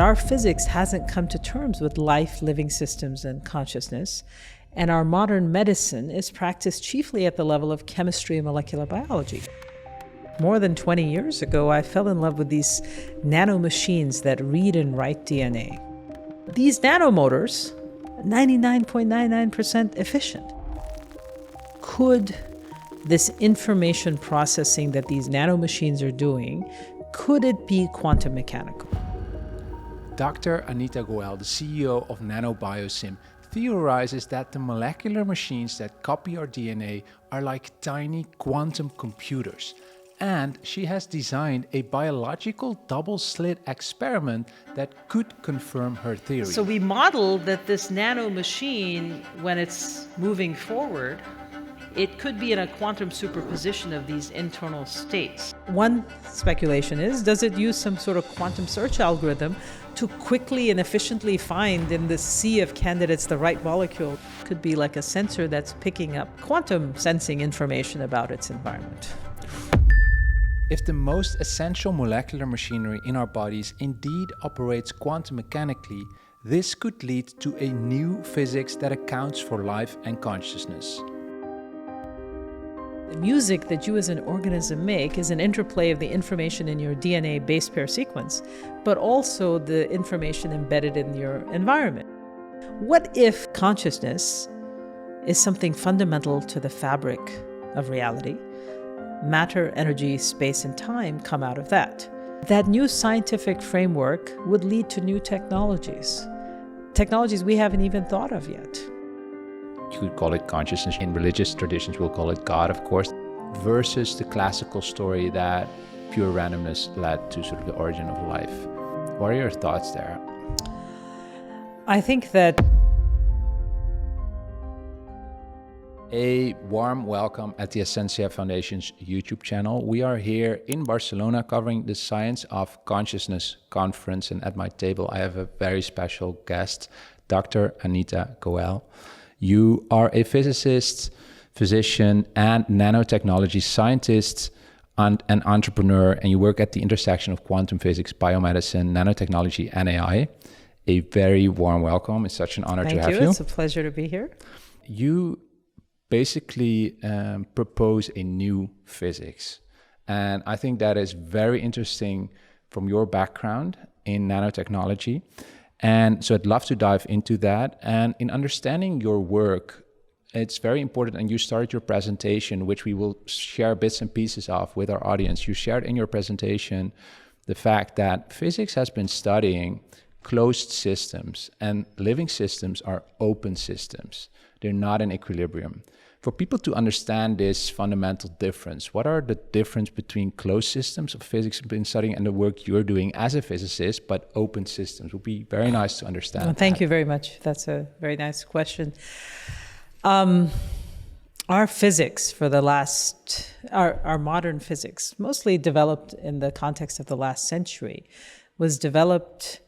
our physics hasn't come to terms with life, living systems, and consciousness, and our modern medicine is practiced chiefly at the level of chemistry and molecular biology. More than 20 years ago, I fell in love with these nanomachines that read and write DNA. These nanomotors, 99.99% efficient. Could this information processing that these nanomachines are doing, could it be quantum mechanical? Dr. Anita Goel, the CEO of NanoBioSim, theorizes that the molecular machines that copy our DNA are like tiny quantum computers. And she has designed a biological double-slit experiment that could confirm her theory. So we modeled that this nanomachine, when it's moving forward, it could be in a quantum superposition of these internal states. One speculation is, does it use some sort of quantum search algorithm to quickly and efficiently find in the sea of candidates the right molecule? Could be like a sensor that's picking up quantum sensing information about its environment. If the most essential molecular machinery in our bodies indeed operates quantum mechanically, this could lead to a new physics that accounts for life and consciousness. The music that you as an organism make is an interplay of the information in your DNA base pair sequence, but also the information embedded in your environment. What if consciousness is something fundamental to the fabric of reality? Matter, energy, space, and time come out of that. That new scientific framework would lead to new technologies we haven't even thought of yet. You could call it consciousness. In religious traditions, we'll call it God, of course, versus the classical story that pure randomness led to sort of the origin of life. What are your thoughts there? I think that a warm welcome at the Essentia Foundation's YouTube channel. We are here in Barcelona covering the Science of Consciousness conference, and at my table I have a very special guest, Dr. Anita Goel. You are a physicist, physician, and nanotechnology scientist and an entrepreneur, and you work at the intersection of quantum physics, biomedicine, nanotechnology, and AI. A very warm welcome. It's such an honor to have you. Thank you. It's a pleasure to be here. You basically propose a new physics, and I think that is very interesting from your background in nanotechnology. And so I'd love to dive into that. And in understanding your work, it's very important, and you started your presentation, which we will share bits and pieces of with our audience. You shared in your presentation the fact that physics has been studying closed systems, and living systems are open systems. They're not in equilibrium. For people to understand this fundamental difference, what are the difference between closed systems of physics you've been studying and the work you're doing as a physicist, but open systems? Would be very nice to understand. Well, thank you very much. That's a very nice question. Our physics for the last, our modern physics, mostly developed in the context of the last century, was developed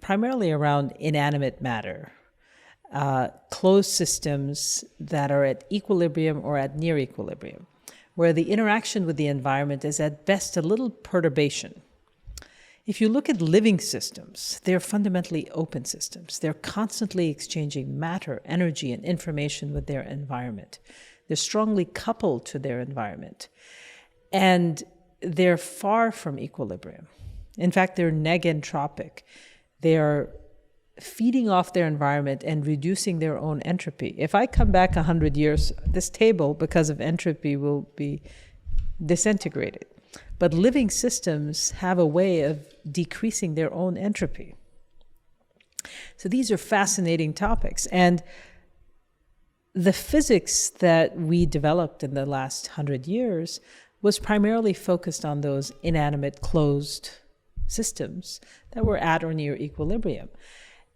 primarily around inanimate matter. Closed systems that are at equilibrium or at near equilibrium, where the interaction with the environment is at best a little perturbation. If you look at living systems, they're fundamentally open systems. They're constantly exchanging matter, energy, and information with their environment. They're strongly coupled to their environment. And they're far from equilibrium. In fact, they're negentropic. They are feeding off their environment and reducing their own entropy. If I come back 100 years, this table, because of entropy, will be disintegrated. But living systems have a way of decreasing their own entropy. So these are fascinating topics. And the physics that we developed in the last 100 years was primarily focused on those inanimate closed systems that were at or near equilibrium.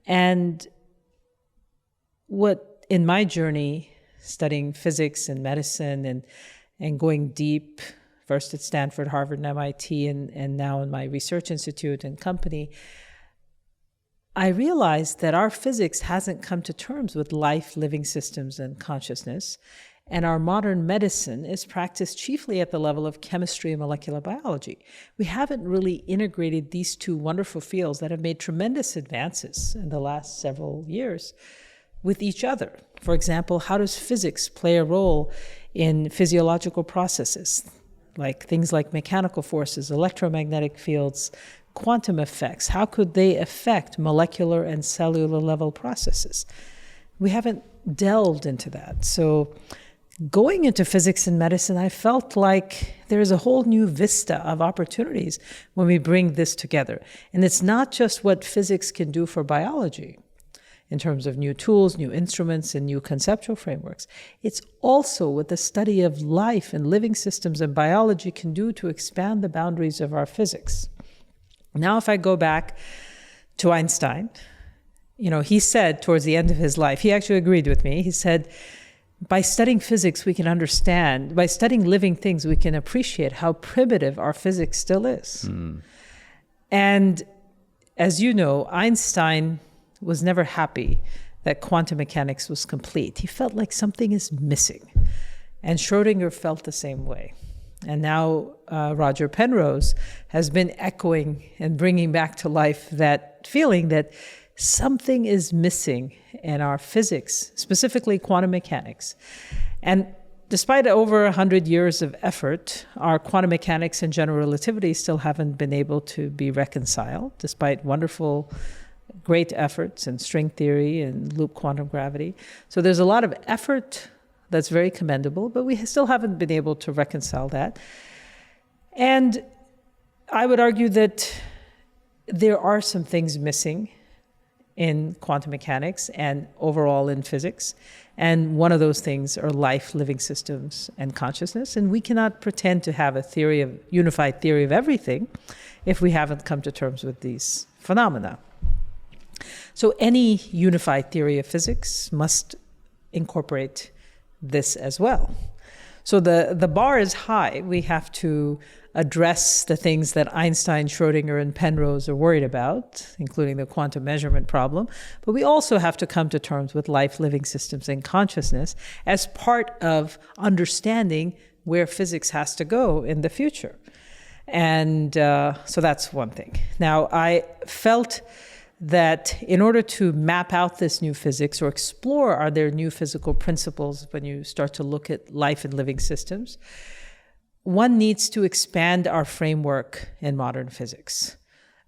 And what, in my journey, studying physics and medicine and going deep, first at Stanford, Harvard, and MIT, and now in my research institute and company, I realized that our physics hasn't come to terms with life, living systems, and consciousness, And our modern medicine is practiced chiefly at the level of chemistry and molecular biology. We haven't really integrated these two wonderful fields that have made tremendous advances in the last several years with each other. For example, how does physics play a role in physiological processes, like things like mechanical forces, electromagnetic fields, quantum effects? How could they affect molecular and cellular level processes? We haven't delved into that. So going into physics and medicine, I felt like there's a whole new vista of opportunities when we bring this together. And it's not just what physics can do for biology in terms of new tools, new instruments, and new conceptual frameworks. It's also what the study of life and living systems and biology can do to expand the boundaries of our physics. Now, if I go back to Einstein, he said towards the end of his life, he actually agreed with me. He said, by studying physics, we can understand, by studying living things, we can appreciate how primitive our physics still is. And as you know, Einstein was never happy that quantum mechanics was complete. He felt like something is missing. And Schrödinger felt the same way. And now Roger Penrose has been echoing and bringing back to life that feeling that something is missing in our physics, specifically quantum mechanics. And despite over 100 years of effort, our quantum mechanics and general relativity still haven't been able to be reconciled, despite wonderful, great efforts in string theory and loop quantum gravity. So there's a lot of effort that's very commendable, but we still haven't been able to reconcile that. And I would argue that there are some things missing in quantum mechanics and overall in physics. And one of those things are life, living systems, and consciousness. And we cannot pretend to have a unified theory of everything if we haven't come to terms with these phenomena. So any unified theory of physics must incorporate this as well. So the bar is high. We have to address the things that Einstein, Schrödinger, and Penrose are worried about, including the quantum measurement problem. But we also have to come to terms with life, living systems, and consciousness as part of understanding where physics has to go in the future. And so that's one thing. Now, I felt that in order to map out this new physics or explore, are there new physical principles when you start to look at life and living systems, one needs to expand our framework in modern physics.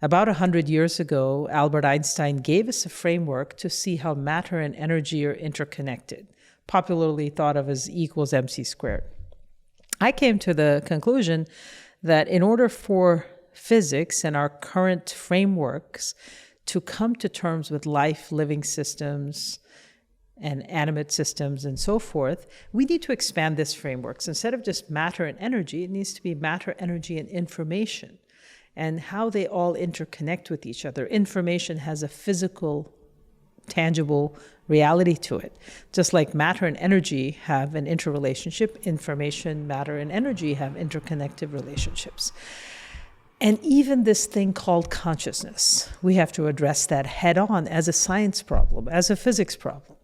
About 100 years ago, Albert Einstein gave us a framework to see how matter and energy are interconnected, popularly thought of as E equals mc squared. I came to the conclusion that in order for physics and our current frameworks to come to terms with life, living systems, and animate systems and so forth, we need to expand this framework. So instead of just matter and energy, it needs to be matter, energy, and information, and how they all interconnect with each other. Information has a physical, tangible reality to it. Just like matter and energy have an interrelationship, information, matter, and energy have interconnected relationships. And even this thing called consciousness, we have to address that head on as a science problem, as a physics problem.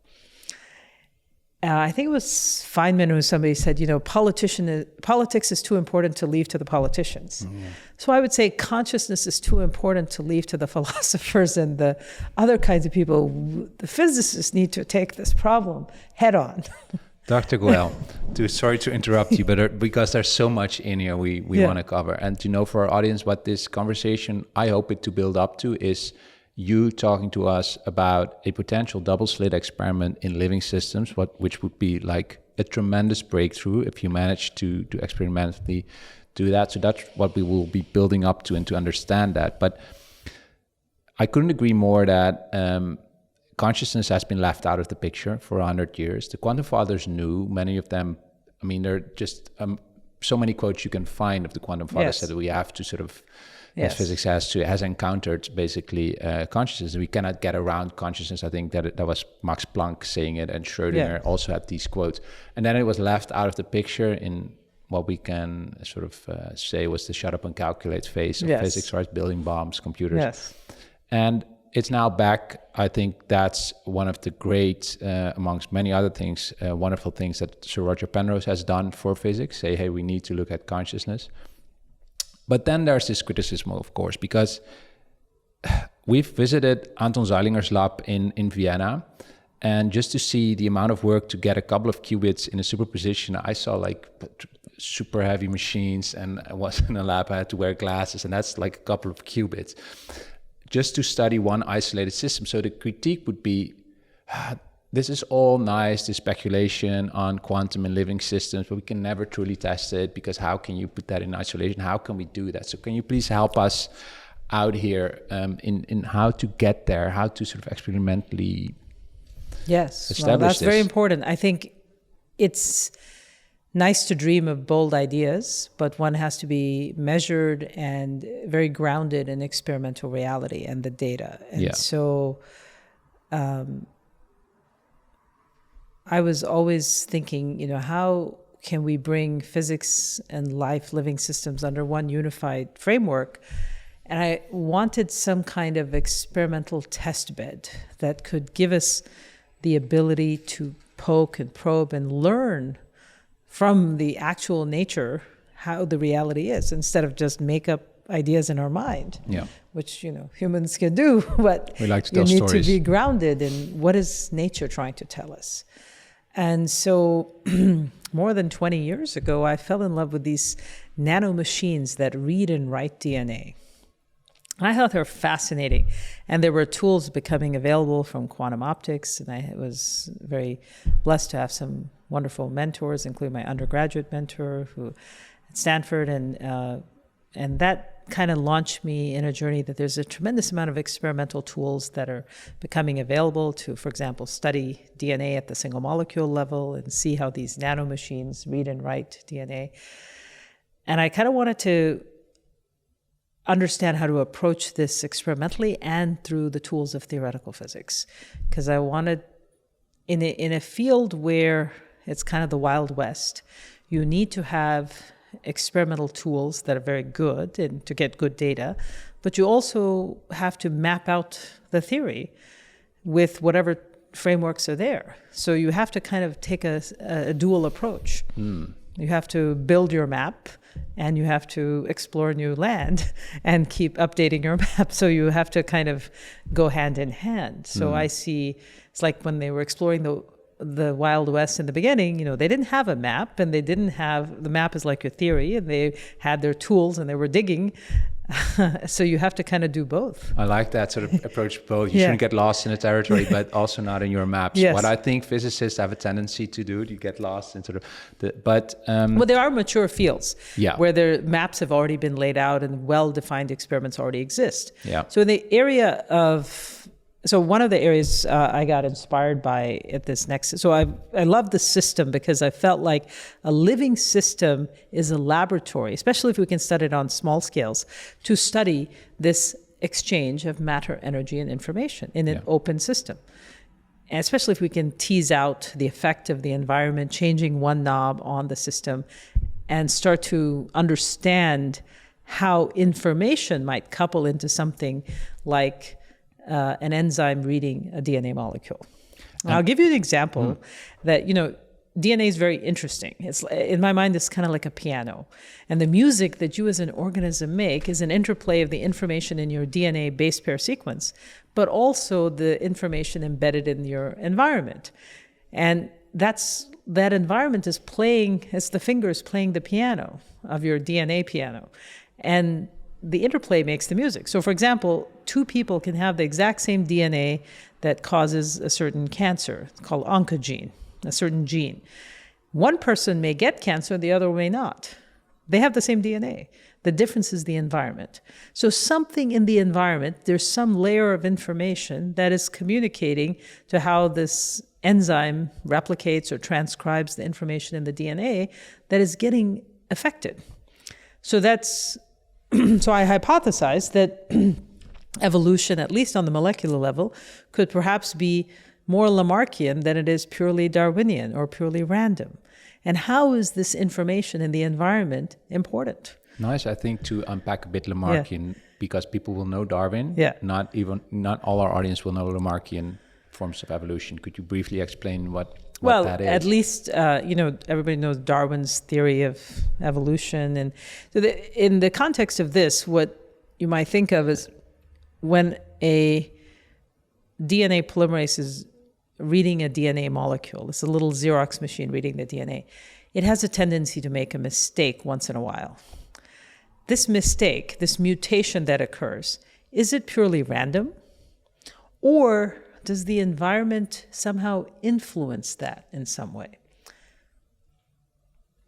I think it was Feynman who somebody said, politics is too important to leave to the politicians. Mm-hmm. So I would say consciousness is too important to leave to the philosophers and the other kinds of people. The physicists need to take this problem head on. Dr. Goel, sorry to interrupt you, but because there's so much in here we want to cover. And for our audience, what this conversation, I hope it to build up to is you talking to us about a potential double-slit experiment in living systems, which would be like a tremendous breakthrough if you manage to experimentally do that. So that's what we will be building up to and to understand that. But I couldn't agree more that consciousness has been left out of the picture for 100 years. The quantum fathers knew, many of them, there are just so many quotes you can find of the quantum fathers that we have to sort of, as physics has encountered basically consciousness. We cannot get around consciousness. I think that was Max Planck saying it, and Schrödinger also had these quotes. And then it was left out of the picture in what we can sort of say was the shut up and calculate phase of physics, right? Building bombs, computers. Yes. And it's now back. I think that's one of the great, amongst many other things, wonderful things that Sir Roger Penrose has done for physics. Say, hey, we need to look at consciousness. But then there's this criticism, of course, because we've visited Anton Zeilinger's lab in Vienna. And just to see the amount of work to get a couple of qubits in a superposition, I saw like super heavy machines, and I was in a lab, I had to wear glasses, and that's like a couple of qubits just to study one isolated system. So the critique would be, this is all nice, this speculation on quantum and living systems, but we can never truly test it, because how can you put that in isolation? How can we do that? So can you please help us out here in how to get there, how to sort of experimentally well, that's very important. I think it's nice to dream of bold ideas, but one has to be measured and very grounded in experimental reality and the data. And so I was always thinking, how can we bring physics and life, living systems under one unified framework? And I wanted some kind of experimental test bed that could give us the ability to poke and probe and learn from the actual nature how the reality is, instead of just make up ideas in our mind, which humans can do, but we like to tell you need stories. to be grounded in what is nature trying to tell us. And so more than 20 years ago, I fell in love with these nanomachines that read and write DNA. I thought they were fascinating. And there were tools becoming available from quantum optics. And I was very blessed to have some wonderful mentors, including my undergraduate mentor who at Stanford. And that kind of launched me in a journey that there's a tremendous amount of experimental tools that are becoming available to, for example, study DNA at the single molecule level and see how these nanomachines read and write DNA. And I kind of wanted to understand how to approach this experimentally and through the tools of theoretical physics, because I wanted, in a field where it's kind of the Wild West, you need to have experimental tools that are very good and to get good data, but you also have to map out the theory with whatever frameworks are there. So you have to kind of take a dual approach. You have to build your map, and you have to explore new land and keep updating your map. So you have to kind of go hand in hand. So I see, it's like when they were exploring the Wild West in the beginning, they didn't have a map, and the map is like your theory, and they had their tools and they were digging. So you have to kind of do both. I like that sort of approach, both. You shouldn't get lost in a territory, but also not in your maps. Yes. What I think physicists have a tendency to do, you get lost in sort of well, there are mature fields where their maps have already been laid out and well-defined experiments already exist. So in the area of, one of the areas I got inspired by at this next, so I love the system because I felt like a living system is a laboratory, especially if we can study it on small scales, to study this exchange of matter, energy, and information in an open system. And especially if we can tease out the effect of the environment, changing one knob on the system, and start to understand how information might couple into something like an enzyme reading a DNA molecule. And I'll give you an example that, DNA is very interesting. It's, in my mind, it's kind of like a piano. And the music that you as an organism make is an interplay of the information in your DNA base pair sequence, but also the information embedded in your environment. And that environment is playing, it's the fingers playing the piano of your DNA piano. And the interplay makes the music. So for example, two people can have the exact same DNA that causes a certain cancer. It's called oncogene, a certain gene. One person may get cancer, the other may not. They have the same DNA. The difference is the environment. So something in the environment, there's some layer of information that is communicating to how this enzyme replicates or transcribes the information in the DNA that is getting affected. So so I hypothesized that evolution, at least on the molecular level, could perhaps be more Lamarckian than it is purely Darwinian or purely random. And how is this information in the environment important? Nice, I think, to unpack a bit Lamarckian because people will know Darwin. Yeah. Not all our audience will know Lamarckian forms of evolution. Could you briefly explain what that is? At least, everybody knows Darwin's theory of evolution. And so in the context of this, what you might think of is when a DNA polymerase is reading a DNA molecule, it's a little Xerox machine reading the DNA, it has a tendency to make a mistake once in a while. This mistake, this mutation that occurs, is it purely random? Or does the environment somehow influence that in some way?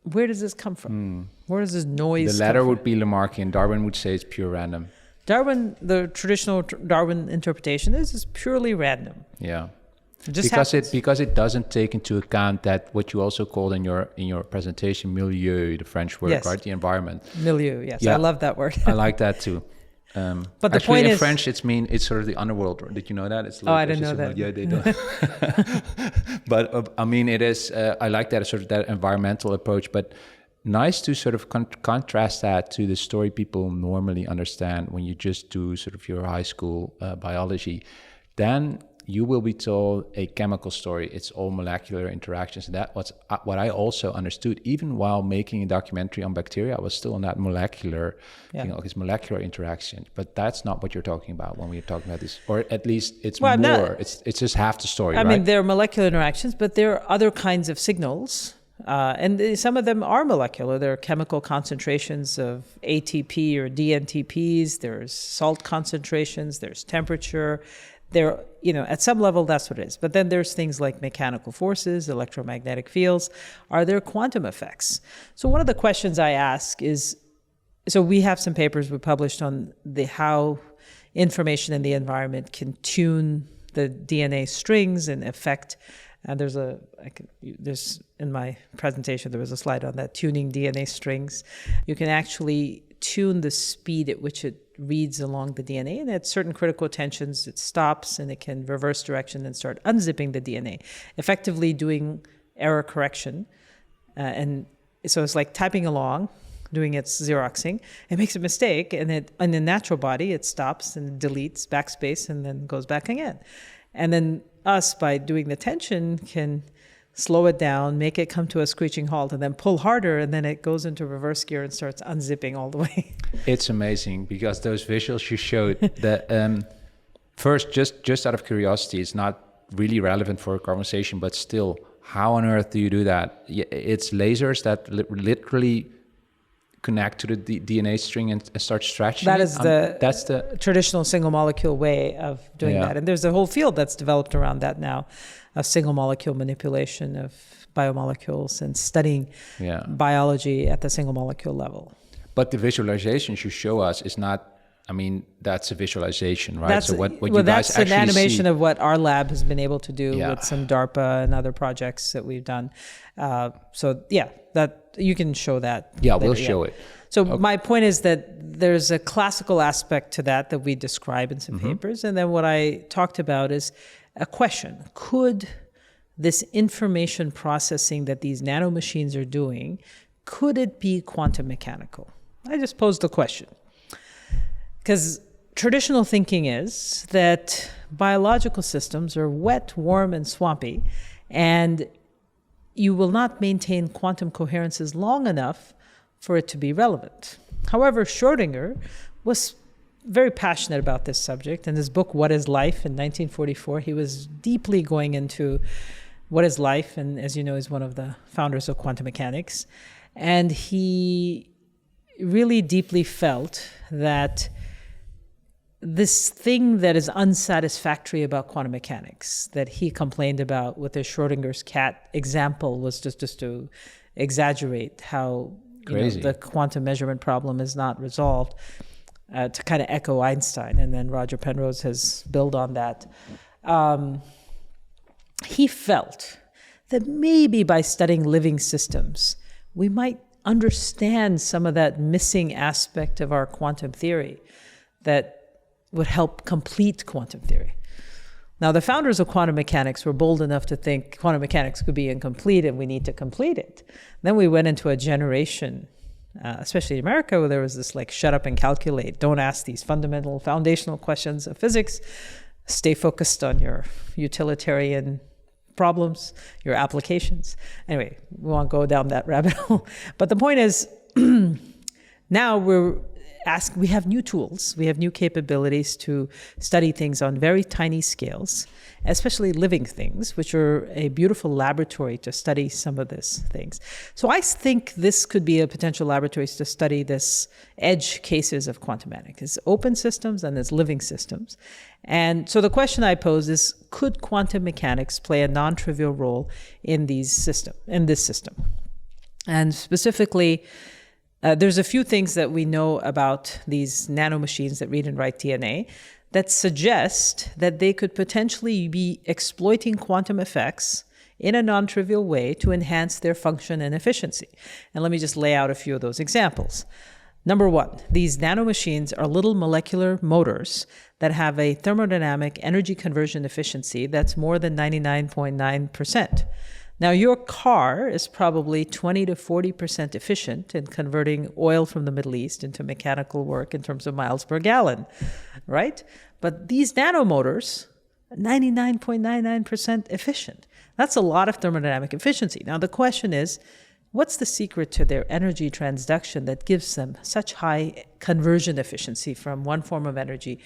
Where does this come from? Where does this noise come from? The latter would be Lamarckian. Darwin would say it's pure random. Darwin, the traditional Darwin interpretation is purely random. Yeah. Because it doesn't take into account that what you also called in your presentation, milieu, the French word, yes. right? The environment. Milieu, yes. Yeah. I love that word. I like that too. But the actually, point in is, French, it's sort of the underworld. Did you know that? It's I didn't know that. Yeah, they don't. But I mean, it is. I like that sort of that environmental approach. But nice to sort of contrast that to the story people normally understand when you just do sort of your high school biology. Then you will be told a chemical story. It's all molecular interactions. That was what I also understood. Even while making a documentary on bacteria, I was still on that molecular, this molecular interaction. But that's not what you're talking about when we're talking about this, or at least it's more. It's just half the story. I mean, there are molecular interactions, but there are other kinds of signals, and some of them are molecular. There are chemical concentrations of ATP or DNTPs. There's salt concentrations. There's temperature. There, at some level, that's what it is. But then there's things like mechanical forces, electromagnetic fields. Are there quantum effects? So one of the questions I ask is, so we have some papers we published on how information in the environment can tune the DNA strings and affect. And there's in my presentation, there was a slide on that, tuning DNA strings. You can actually tune the speed at which it reads along the DNA, and at certain critical tensions it stops and it can reverse direction and start unzipping the DNA, effectively doing error correction. And so it's like typing along, doing its Xeroxing. It makes a mistake, and in the natural body it stops and deletes, backspace, and then goes back again. And then us, by doing the tension, can slow it down, make it come to a screeching halt, and then pull harder, and then it goes into reverse gear and starts unzipping all the way. It's amazing because those visuals you showed, that first, just out of curiosity, it's not really relevant for a conversation, but still, how on earth do you do that? It's lasers that literally connect to the DNA string and start stretching. That's the traditional single molecule way of doing that. And there's a whole field that's developed around that now, of single molecule manipulation of biomolecules and studying biology at the single molecule level. But the visualizations you show us is not, that's a visualization, right? So what you guys actually that's an animation see of what our lab has been able to do with some DARPA and other projects that we've done. That you can show that. Yeah, we'll show it. So my point is that there's a classical aspect to that we describe in some papers. And then what I talked about is a question. Could this information processing that these nanomachines are doing, could it be quantum mechanical? I just posed the question. Because traditional thinking is that biological systems are wet, warm, and swampy, and you will not maintain quantum coherences long enough for it to be relevant. However, Schrödinger was very passionate about this subject. In his book, What is Life, in 1944, he was deeply going into what is life, and as you know, he's one of the founders of quantum mechanics. And he really deeply felt that this thing that is unsatisfactory about quantum mechanics, that he complained about with the Schrödinger's cat example, was just to exaggerate how the quantum measurement problem is not resolved, to kind of echo Einstein. And then Roger Penrose has built on that. He felt that maybe by studying living systems, we might understand some of that missing aspect of our quantum theory that would help complete quantum theory. Now, the founders of quantum mechanics were bold enough to think quantum mechanics could be incomplete and we need to complete it. Then we went into a generation especially in America, where there was this like, shut up and calculate. Don't ask these fundamental, foundational questions of physics. Stay focused on your utilitarian problems, your applications. Anyway, we won't go down that rabbit hole. But the point is, now we have new tools, we have new capabilities to study things on very tiny scales, especially living things, which are a beautiful laboratory to study some of these things. So I think this could be a potential laboratory to study this edge cases of quantum mechanics. It's open systems and it's living systems. And so the question I pose is, could quantum mechanics play a non-trivial role in this system? And specifically, there's a few things that we know about these nanomachines that read and write DNA that suggest that they could potentially be exploiting quantum effects in a non-trivial way to enhance their function and efficiency. And let me just lay out a few of those examples. Number one, these nanomachines are little molecular motors that have a thermodynamic energy conversion efficiency that's more than 99.9%. Now, your car is probably 20 to 40% efficient in converting oil from the Middle East into mechanical work in terms of miles per gallon, right? But these nanomotors, 99.99% efficient. That's a lot of thermodynamic efficiency. Now, the question is, what's the secret to their energy transduction that gives them such high conversion efficiency from one form of energy?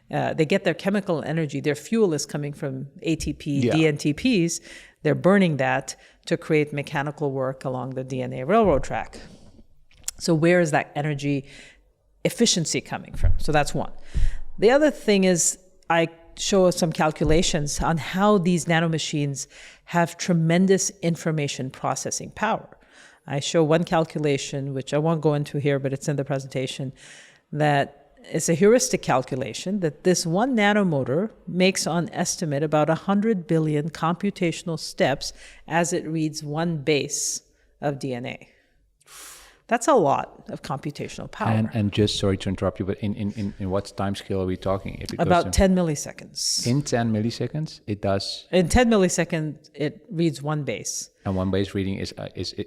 They get their chemical energy, their fuel is coming from ATP, DNTPs. They're burning that to create mechanical work along the DNA railroad track. So where is that energy efficiency coming from? So that's one. The other thing is I show some calculations on how these nanomachines have tremendous information processing power. I show one calculation, which I won't go into here, but it's in the presentation, that it's a heuristic calculation that this one nanomotor makes on estimate about 100 billion computational steps as it reads one base of DNA. That's a lot of computational power. And just, sorry to interrupt you, but in what time scale are we talking? If it about 10 milliseconds. In 10 milliseconds, it does? In 10 milliseconds, it reads one base. And one base reading is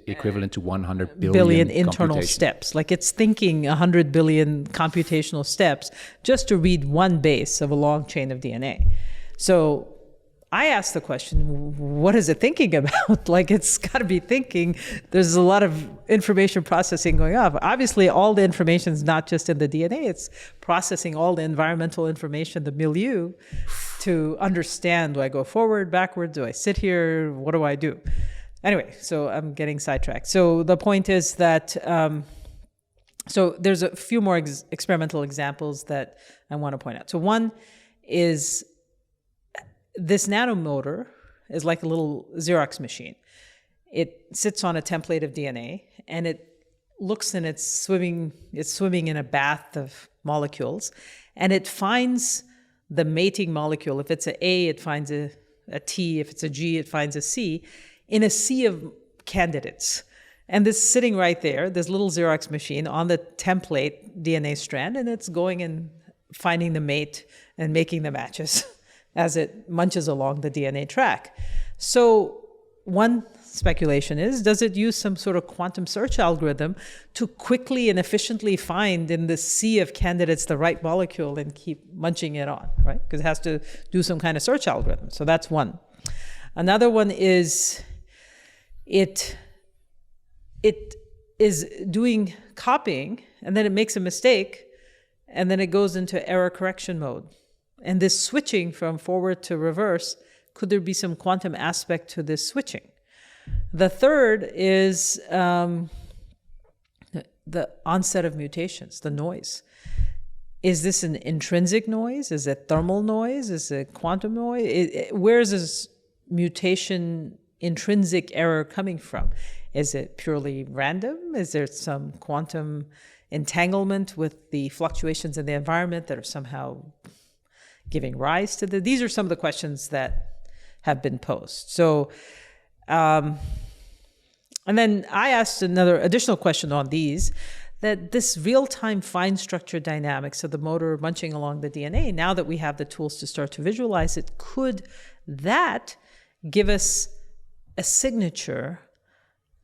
equivalent to 100 billion internal steps. Like it's thinking 100 billion computational steps just to read one base of a long chain of DNA. So I asked the question, what is it thinking about? Like it's got to be thinking, there's a lot of information processing going on. Obviously, all the information is not just in the DNA, it's processing all the environmental information, the milieu, to understand, do I go forward, backward, do I sit here, what do I do? Anyway, so I'm getting sidetracked. So the point is that, so there's a few more experimental examples that I want to point out. So one is this nanomotor is like a little Xerox machine. It sits on a template of DNA and it looks and it's swimming in a bath of molecules and it finds the mating molecule. If it's an A, it finds a T. If it's a G, it finds a C in a sea of candidates. And this sitting right there, this little Xerox machine on the template DNA strand, and it's going and finding the mate and making the matches as it munches along the DNA track. So one speculation is, does it use some sort of quantum search algorithm to quickly and efficiently find in the sea of candidates the right molecule and keep munching it on, right? Because it has to do some kind of search algorithm. So that's one. Another one is it is doing copying and then it makes a mistake and then it goes into error correction mode. And this switching from forward to reverse, could there be some quantum aspect to this switching? The third is the onset of mutations, the noise. Is this an intrinsic noise? Is it thermal noise? Is it quantum noise? Where is this mutation intrinsic error coming from? Is it purely random? Is there some quantum entanglement with the fluctuations in the environment that are somehow giving rise to these are some of the questions that have been posed. So, and then I asked another additional question on these, that this real-time fine structure dynamics of the motor munching along the DNA, now that we have the tools to start to visualize it, could that give us a signature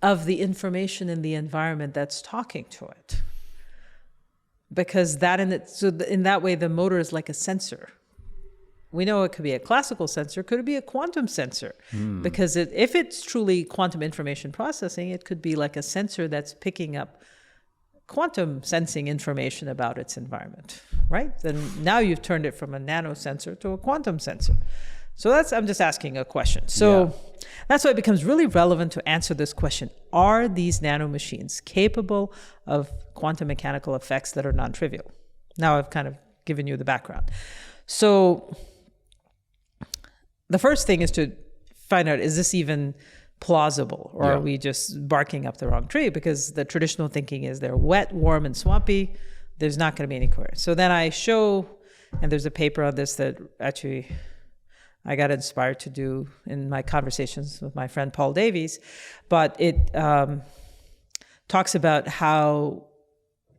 of the information in the environment that's talking to it. Because in that way, the motor is like a sensor. We know it could be a classical sensor, could it be a quantum sensor? Because if it's truly quantum information processing, it could be like a sensor that's picking up quantum sensing information about its environment, right? Then now you've turned it from a nano sensor to a quantum sensor. So I'm just asking a question. So that's why it becomes really relevant to answer this question. Are these nanomachines capable of quantum mechanical effects that are non-trivial? Now I've kind of given you the background. So the first thing is to find out, is this even plausible, or are we just barking up the wrong tree? Because the traditional thinking is they're wet, warm, and swampy. There's not going to be any coherence. So then I show, and there's a paper on this that actually I got inspired to do in my conversations with my friend Paul Davies, but it talks about how,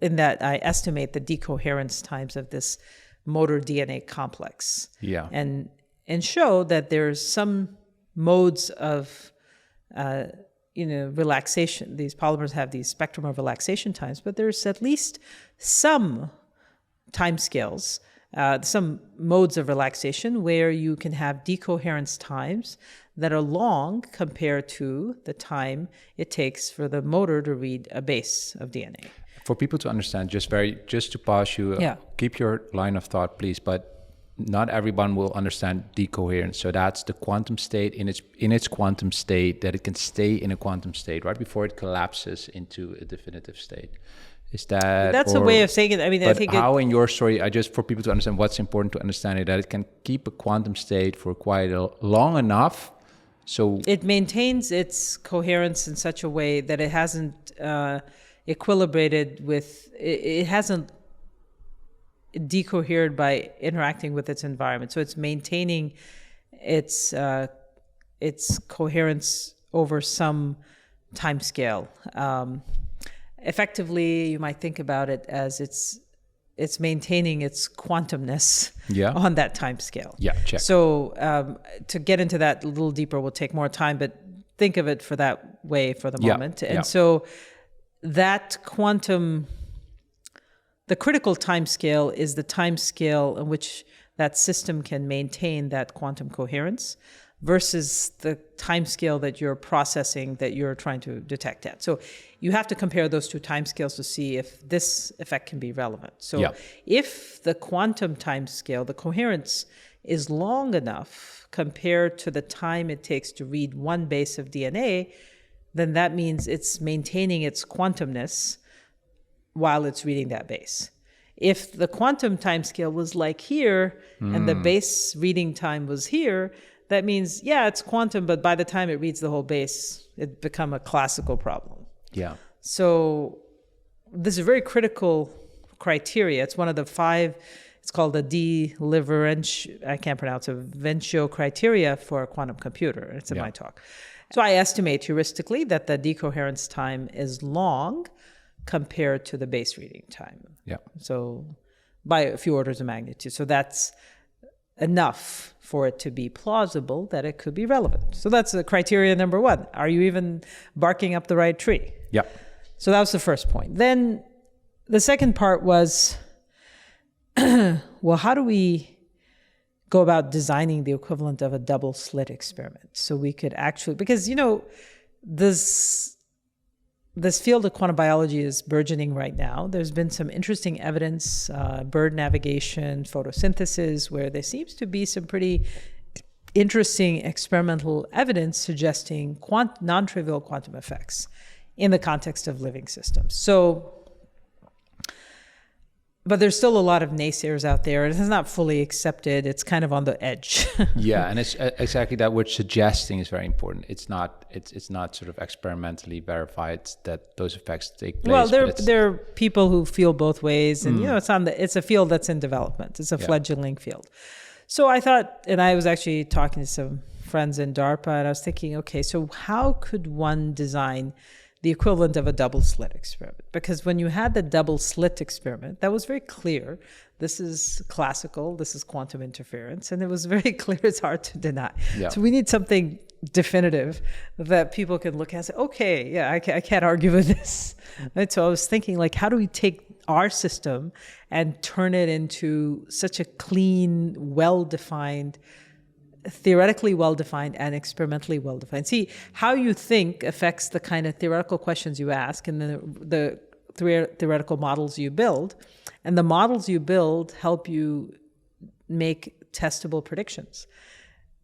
in that I estimate the decoherence times of this motor DNA complex. And show that there's some modes of relaxation. These polymers have these spectrum of relaxation times, but there's at least some time scales, some modes of relaxation where you can have decoherence times that are long compared to the time it takes for the motor to read a base of DNA. For people to understand, just to pause you, keep your line of thought, please, but not everyone will understand decoherence. So that's the quantum state in its quantum state, that it can stay in a quantum state right before it collapses into a definitive state. Is that's a way of saying it? I mean, I think how in your story, just for people to understand what's important to understand it, that it can keep a quantum state for quite long enough, so it maintains its coherence in such a way that it hasn't equilibrated with it hasn't decohered by interacting with its environment. So it's maintaining its coherence over some time scale. Effectively, you might think about it as it's maintaining its quantumness on that time scale. Check. So to get into that a little deeper will take more time, but think of it for that way for the moment. And so that quantum, the critical time scale is the time scale in which that system can maintain that quantum coherence versus the time scale that you're processing, that you're trying to detect at. So you have to compare those two time scales to see if this effect can be relevant. So if the quantum time scale, the coherence, is long enough compared to the time it takes to read one base of DNA, then that means it's maintaining its quantumness while it's reading that base. If the quantum time scale was like here and the base reading time was here, that means, it's quantum, but by the time it reads the whole base, it become a classical problem. So this is a very critical criteria. It's one of the 5, it's called the Vencio criteria for a quantum computer. It's in my talk. So I estimate heuristically that the decoherence time is long compared to the base reading time. So by a few orders of magnitude. So that's enough for it to be plausible that it could be relevant. So that's the criteria number 1. Are you even barking up the right tree? So that was the first point. Then the second part was, well, how do we go about designing the equivalent of a double-slit experiment? So we could actually, because, this field of quantum biology is burgeoning right now. There's been some interesting evidence, bird navigation, photosynthesis, where there seems to be some pretty interesting experimental evidence suggesting non-trivial quantum effects in the context of living systems. But there's still a lot of naysayers out there. It is not fully accepted. It's kind of on the edge. And it's exactly that word suggesting is very important. It's not sort of experimentally verified that those effects take place. Well, there are people who feel both ways, and it's a field that's in development. It's a fledgling field. So I thought, and I was actually talking to some friends in DARPA, and I was thinking, okay, so how could one design the equivalent of a double-slit experiment? Because when you had the double-slit experiment, that was very clear. This is classical, this is quantum interference, and it was very clear, it's hard to deny. So we need something definitive that people can look at and say, okay, yeah, I can't argue with this. Right? So I was thinking, like, how do we take our system and turn it into such a clean, well-defined, theoretically well-defined and experimentally well-defined? See, how you think affects the kind of theoretical questions you ask and the theoretical models you build. And the models you build help you make testable predictions.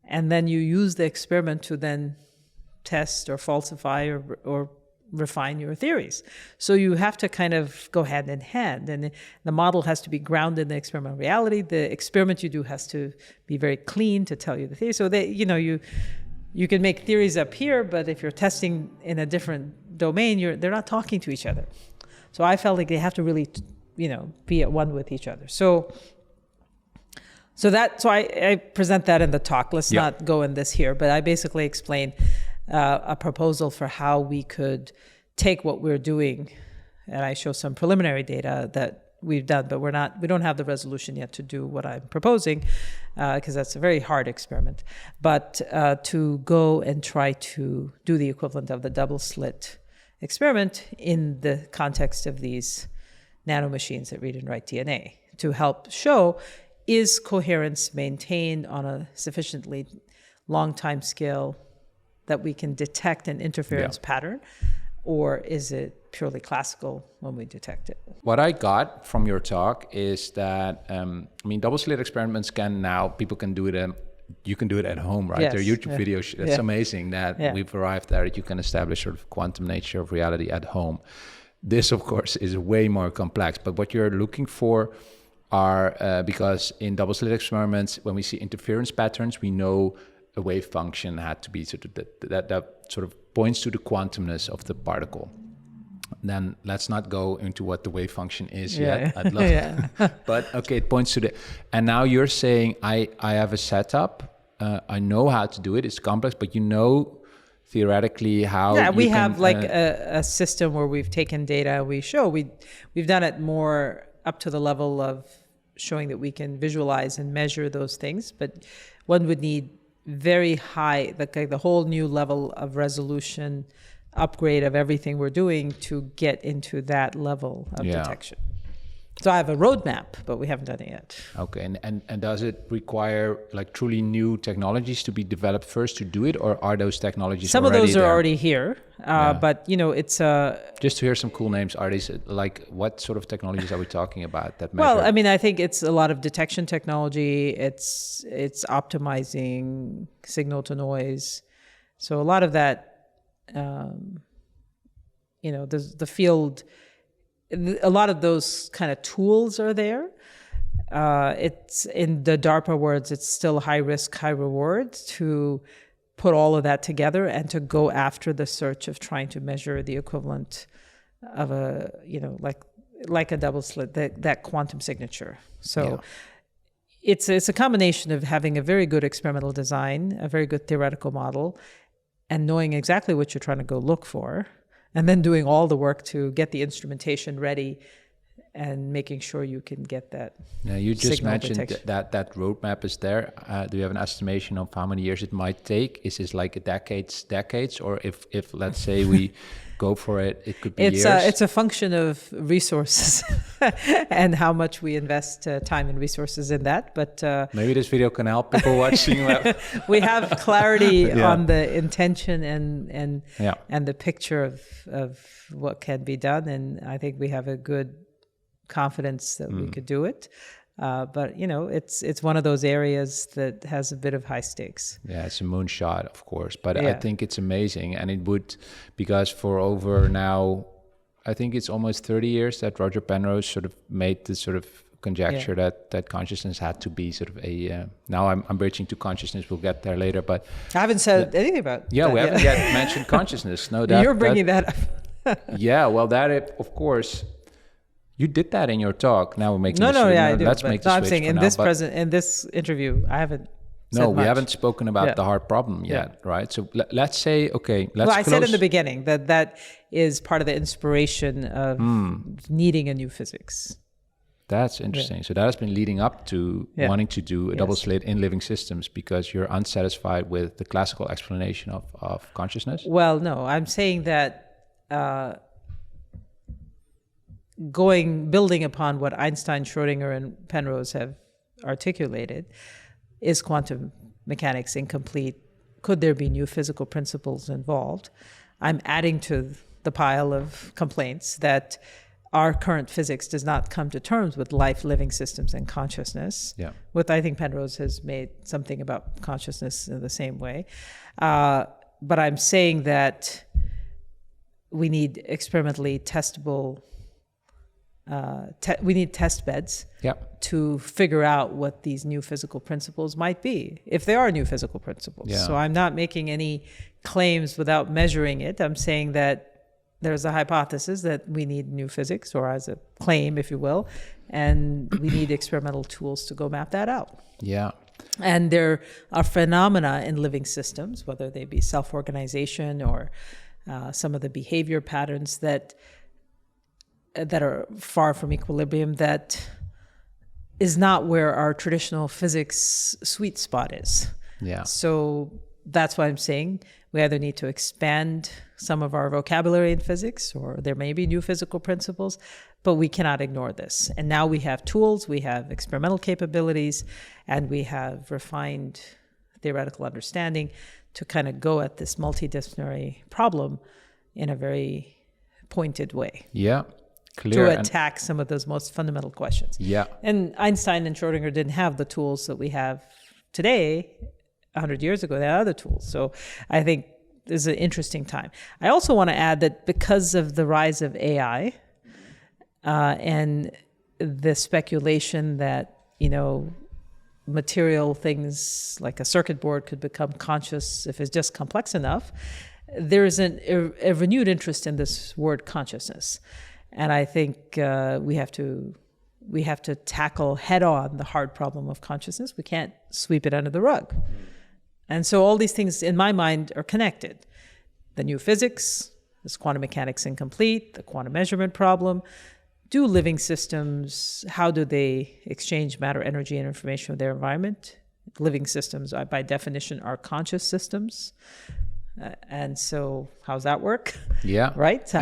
And then you use the experiment to then test or falsify or refine your theories. So you have to kind of go hand in hand. And the model has to be grounded in the experimental reality. The experiment you do has to be very clean to tell you the theory. So that, you can make theories up here, but if you're testing in a different domain, they're not talking to each other. So I felt like they have to really, be at one with each other. So I present that in the talk. Let's not go in this here, but I basically explain a proposal for how we could take what we're doing, and I show some preliminary data that we've done, but we don't have the resolution yet to do what I'm proposing, because that's a very hard experiment. But to go and try to do the equivalent of the double-slit experiment in the context of these nanomachines that read and write DNA, to help show, is coherence maintained on a sufficiently long time scale that we can detect an interference pattern, or is it purely classical when we detect it? What I got from your talk is that, double-slit experiments people can do it, you can do it at home, right? Yes, There are YouTube videos. It's amazing that we've arrived there, that you can establish sort of quantum nature of reality at home. This, of course, is way more complex, but what you're looking for are, because in double-slit experiments, when we see interference patterns, we know a wave function had to be sort of that sort of points to the quantumness of the particle. Then let's not go into what the wave function is yet. I'd love but okay, it points to the, and now you're saying I have a setup, I know how to do it, it's complex, but theoretically how we have a system where we've taken data, we've done it more up to the level of showing that we can visualize and measure those things, but one would need very high, the whole new level of resolution upgrade of everything we're doing to get into that level of detection. So I have a roadmap, but we haven't done it yet. Okay, and does it require like truly new technologies to be developed first to do it, or are those technologies Some already of those there? are already here, but it's just to hear some cool names. Are these like, what sort of technologies are we talking about that measure? Well, I think it's a lot of detection technology. It's optimizing signal to noise. So a lot of that, the field. A lot of those kind of tools are there. It's in the DARPA words, it's still high risk, high reward to put all of that together and to go after the search of trying to measure the equivalent of a, like a double slit, that quantum signature. So it's a combination of having a very good experimental design, a very good theoretical model, and knowing exactly what you're trying to go look for, and then doing all the work to get the instrumentation ready and making sure you can get that. Yeah, you just mentioned that roadmap is there. Do you have an estimation of how many years it might take? Is this like decades, or if let's say we go for it, it could be years? It's a function of resources and how much we invest time and resources in that. But maybe this video can help people watching. We have clarity on the intention and the picture of what can be done, and I think we have a good confidence that we could do it. But it's one of those areas that has a bit of high stakes. Yeah, it's a moonshot, of course, but I think it's amazing, and it would, because for over now, I think it's almost 30 years that Roger Penrose sort of made this sort of conjecture that consciousness had to be sort of a. Now I'm bridging to consciousness. We'll get there later, but I haven't said anything about. Yeah, we haven't yet mentioned consciousness. No, you're bringing that up. Yeah, well, of course. You did that in your talk. Now we're making I do. Let's make the switch. I'm saying in this interview, I haven't. No, we haven't spoken about the hard problem yet, right? So let's say, okay, let's. Well, I said in the beginning that is part of the inspiration of needing a new physics. That's interesting. So that has been leading up to wanting to do a double slit in living systems because you're unsatisfied with the classical explanation of consciousness? Well, no, I'm saying that building upon what Einstein, Schrödinger, and Penrose have articulated, is quantum mechanics incomplete? Could there be new physical principles involved? I'm adding to the pile of complaints that our current physics does not come to terms with life, living systems, and consciousness. Yeah. With, I think Penrose has made something about consciousness in the same way. But I'm saying that we need experimentally testable, we need test beds to figure out what these new physical principles might be, if they are new physical principles. Yeah. So I'm not making any claims without measuring it. I'm saying that there's a hypothesis that we need new physics, or as a claim, if you will, and we need experimental tools to go map that out. Yeah. And there are phenomena in living systems, whether they be self-organization or some of the behavior patterns that are far from equilibrium, that is not where our traditional physics sweet spot is. Yeah. So that's why I'm saying we either need to expand some of our vocabulary in physics, or there may be new physical principles, but we cannot ignore this. And now we have tools, we have experimental capabilities, and we have refined theoretical understanding to kind of go at this multidisciplinary problem in a very pointed way. Yeah. Clear. To attack some of those most fundamental questions. Yeah. And Einstein and Schrödinger didn't have the tools that we have today. 100 years ago, they had other tools. So I think this is an interesting time. I also want to add that because of the rise of AI and the speculation that, material things like a circuit board could become conscious if it's just complex enough, there is a renewed interest in this word consciousness. And I think we have to tackle head on the hard problem of consciousness. We can't sweep it under the rug. And so all these things, in my mind, are connected. The new physics, is quantum mechanics incomplete, the quantum measurement problem. Do living systems, how do they exchange matter, energy, and information with their environment? Living systems, by definition, are conscious systems. And so how's that work? Yeah. Right? So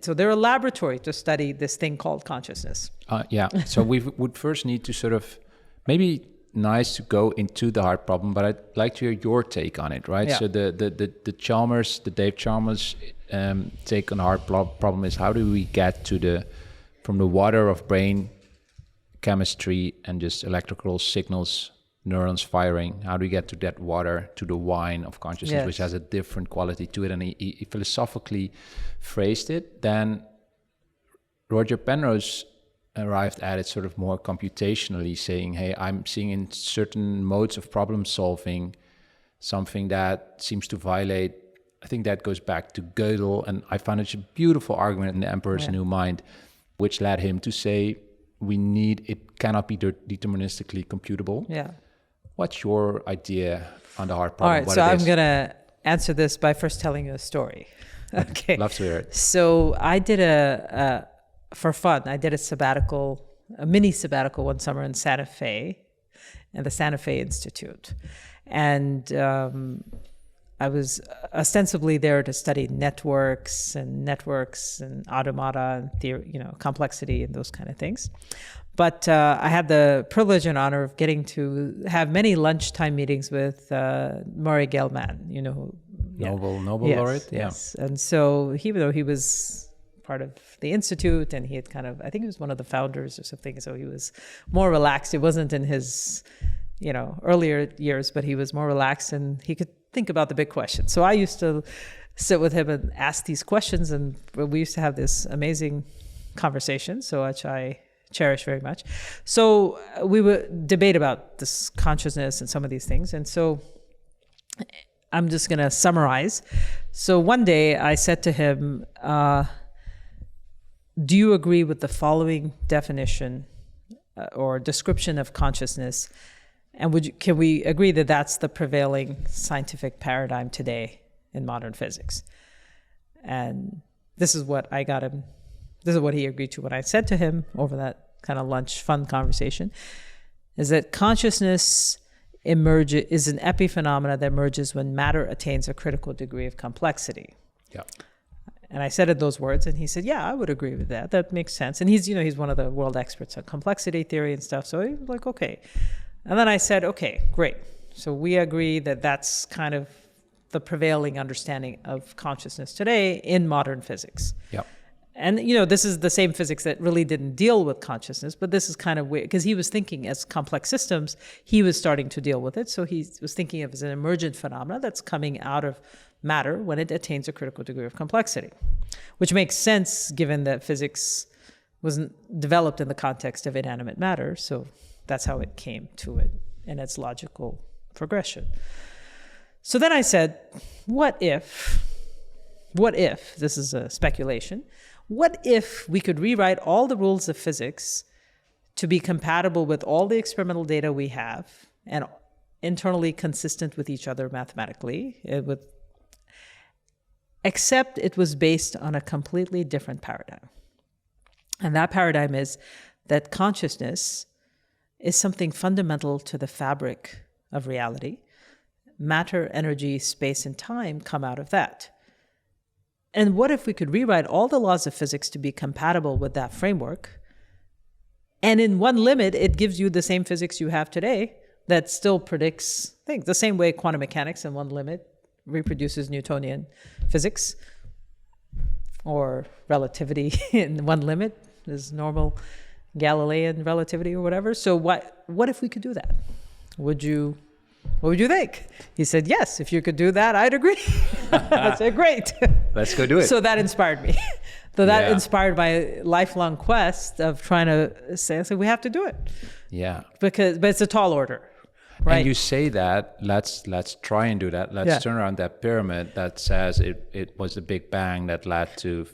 so they're a laboratory to study this thing called consciousness. Yeah. So we would first need to sort of maybe nice to go into the hard problem, but I'd like to hear your take on it, right? Yeah. So the Dave Chalmers take on the hard problem is how do we get from the water of brain chemistry and just electrical signals, neurons firing, how do we get to that water, to the wine of consciousness, which has a different quality to it? And he philosophically phrased it. Then Roger Penrose arrived at it sort of more computationally, saying, hey, I'm seeing in certain modes of problem solving something that seems to violate, I think that goes back to Gödel, and I found it a beautiful argument in The Emperor's New Mind, which led him to say, it cannot be deterministically computable. Yeah. What's your idea on the hard problem? All right, so I'm going to answer this by first telling you a story. Okay. Love to hear it. So I did for fun, I did a mini sabbatical one summer in Santa Fe, and the Santa Fe Institute. And I was ostensibly there to study networks and automata and complexity and those kind of things. But I had the privilege and honor of getting to have many lunchtime meetings with Murray Gell-Mann, Nobel laureate. Yes. And so even though he was part of the Institute and he had I think he was one of the founders or something, so he was more relaxed. It wasn't in his, earlier years, but he was more relaxed and he could think about the big questions. So I used to sit with him and ask these questions, and we used to have this amazing conversation, so which I cherish very much. So we would debate about this consciousness and some of these things. And so I'm just going to summarize. So one day I said to him, do you agree with the following definition or description of consciousness? And can we agree that that's the prevailing scientific paradigm today in modern physics? And this is what I got him. This is what he agreed to when I said to him over that kind of lunch fun conversation, is that consciousness is an epiphenomena that emerges when matter attains a critical degree of complexity. Yeah. And I said it those words, and he said, yeah, I would agree with that. That makes sense. And he's one of the world experts on complexity theory and stuff. So he was like, okay. And then I said, okay, great. So we agree that that's kind of the prevailing understanding of consciousness today in modern physics. Yeah. And, this is the same physics that really didn't deal with consciousness, but this is kind of weird because he was thinking as complex systems, he was starting to deal with it. So he was thinking of it as an emergent phenomena that's coming out of matter when it attains a critical degree of complexity, which makes sense given that physics wasn't developed in the context of inanimate matter. So that's how it came to it in its logical progression. So then I said, what if, this is a speculation, what if we could rewrite all the rules of physics to be compatible with all the experimental data we have and internally consistent with each other mathematically, except it was based on a completely different paradigm. And that paradigm is that consciousness is something fundamental to the fabric of reality. Matter, energy, space, and time come out of that. And what if we could rewrite all the laws of physics to be compatible with that framework? And in one limit, it gives you the same physics you have today that still predicts things. The same way quantum mechanics in one limit reproduces Newtonian physics, or relativity in one limit is normal Galilean relativity or whatever. So what if we could do that? What would you think? He said, yes, if you could do that, I'd agree. I said, great. Let's go do it. So that inspired me. So that inspired my lifelong quest of trying to say, we have to do it. Yeah. But it's a tall order, right? And you say that, let's try and do that. Let's turn around that pyramid that says it was the Big Bang that led to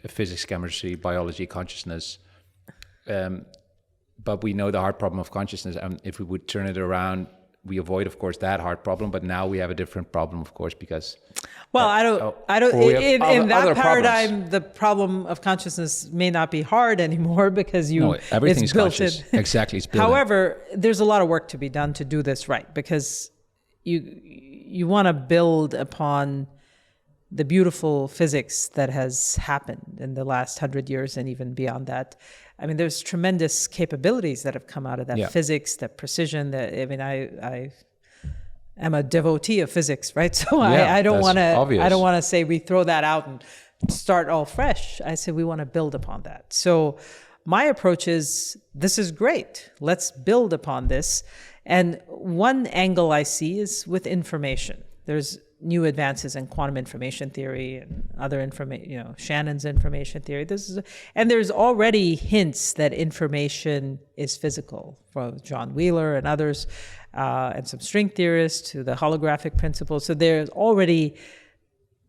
physics, chemistry, biology, consciousness. But we know the hard problem of consciousness. And if we would turn it around, we avoid, of course, that hard problem, but now we have a different problem, of course, because... Well, I don't. In that paradigm, problems. The problem of consciousness may not be hard anymore because everything's conscious. Exactly, it's built However, there's a lot of work to be done to do this right, because you want to build upon the beautiful physics that has happened in the last 100 years and even beyond that. I mean, there's tremendous capabilities that have come out of that physics, that precision. I am a devotee of physics, right? So I don't want to say we throw that out and start all fresh. I say we want to build upon that. So my approach is, this is great. Let's build upon this. And one angle I see is with information. There's new advances in quantum information theory and other Shannon's information theory. And there's already hints that information is physical, from John Wheeler and others, and some string theorists to the holographic principle. So there's already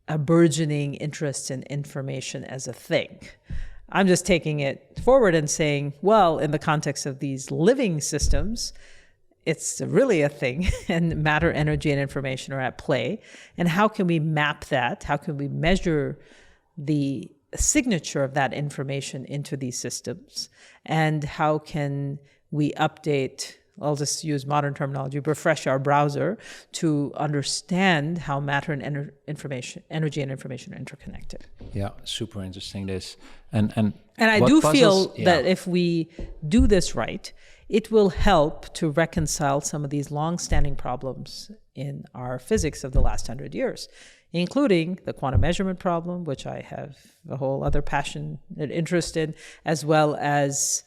a burgeoning interest in information as a thing. I'm just taking it forward and saying, well, in the context of these living systems, it's really a thing, and matter, energy, and information are at play. And how can we map that? How can we measure the signature of that information into these systems? And how can we update, I'll just use modern terminology, refresh our browser to understand how matter and energy and information are interconnected? Yeah, super interesting this. And I do feel that if we do this right, it will help to reconcile some of these long-standing problems in our physics of the last 100 years, including the quantum measurement problem, which I have a whole other passion and interest in, as well as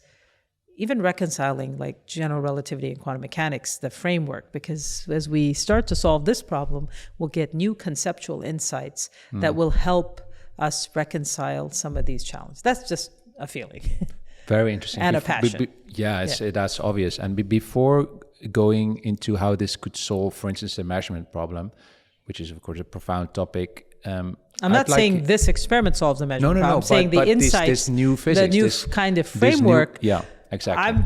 even reconciling like general relativity and quantum mechanics, the framework, because as we start to solve this problem, we'll get new conceptual insights that will help us reconcile some of these challenges. That's just a feeling. Very interesting. And a passion. That's obvious. And before going into how this could solve, for instance, the measurement problem, which is, of course, a profound topic. I'm not saying this experiment solves the measurement problem. I'm saying the insights, this new physics, the new kind of framework. Yeah, exactly. I'm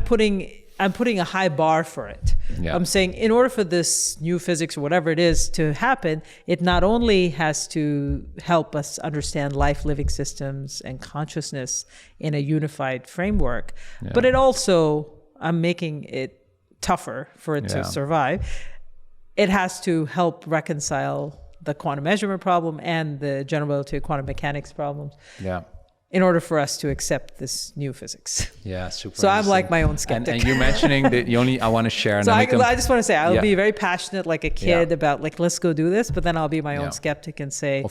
I'm putting a high bar for it. Yeah. I'm saying in order for this new physics or whatever it is to happen, it not only has to help us understand life, living systems, and consciousness in a unified framework, but it also, I'm making it tougher for it to survive. It has to help reconcile the quantum measurement problem and the general relativity of quantum mechanics problems. Yeah. In order for us to accept this new physics. Yeah, super. So I'm like my own skeptic. And you're mentioning that I want to share. And so I just want to say, I'll be very passionate like a kid Yeah. about like, let's go do this. But then I'll be my own skeptic and say,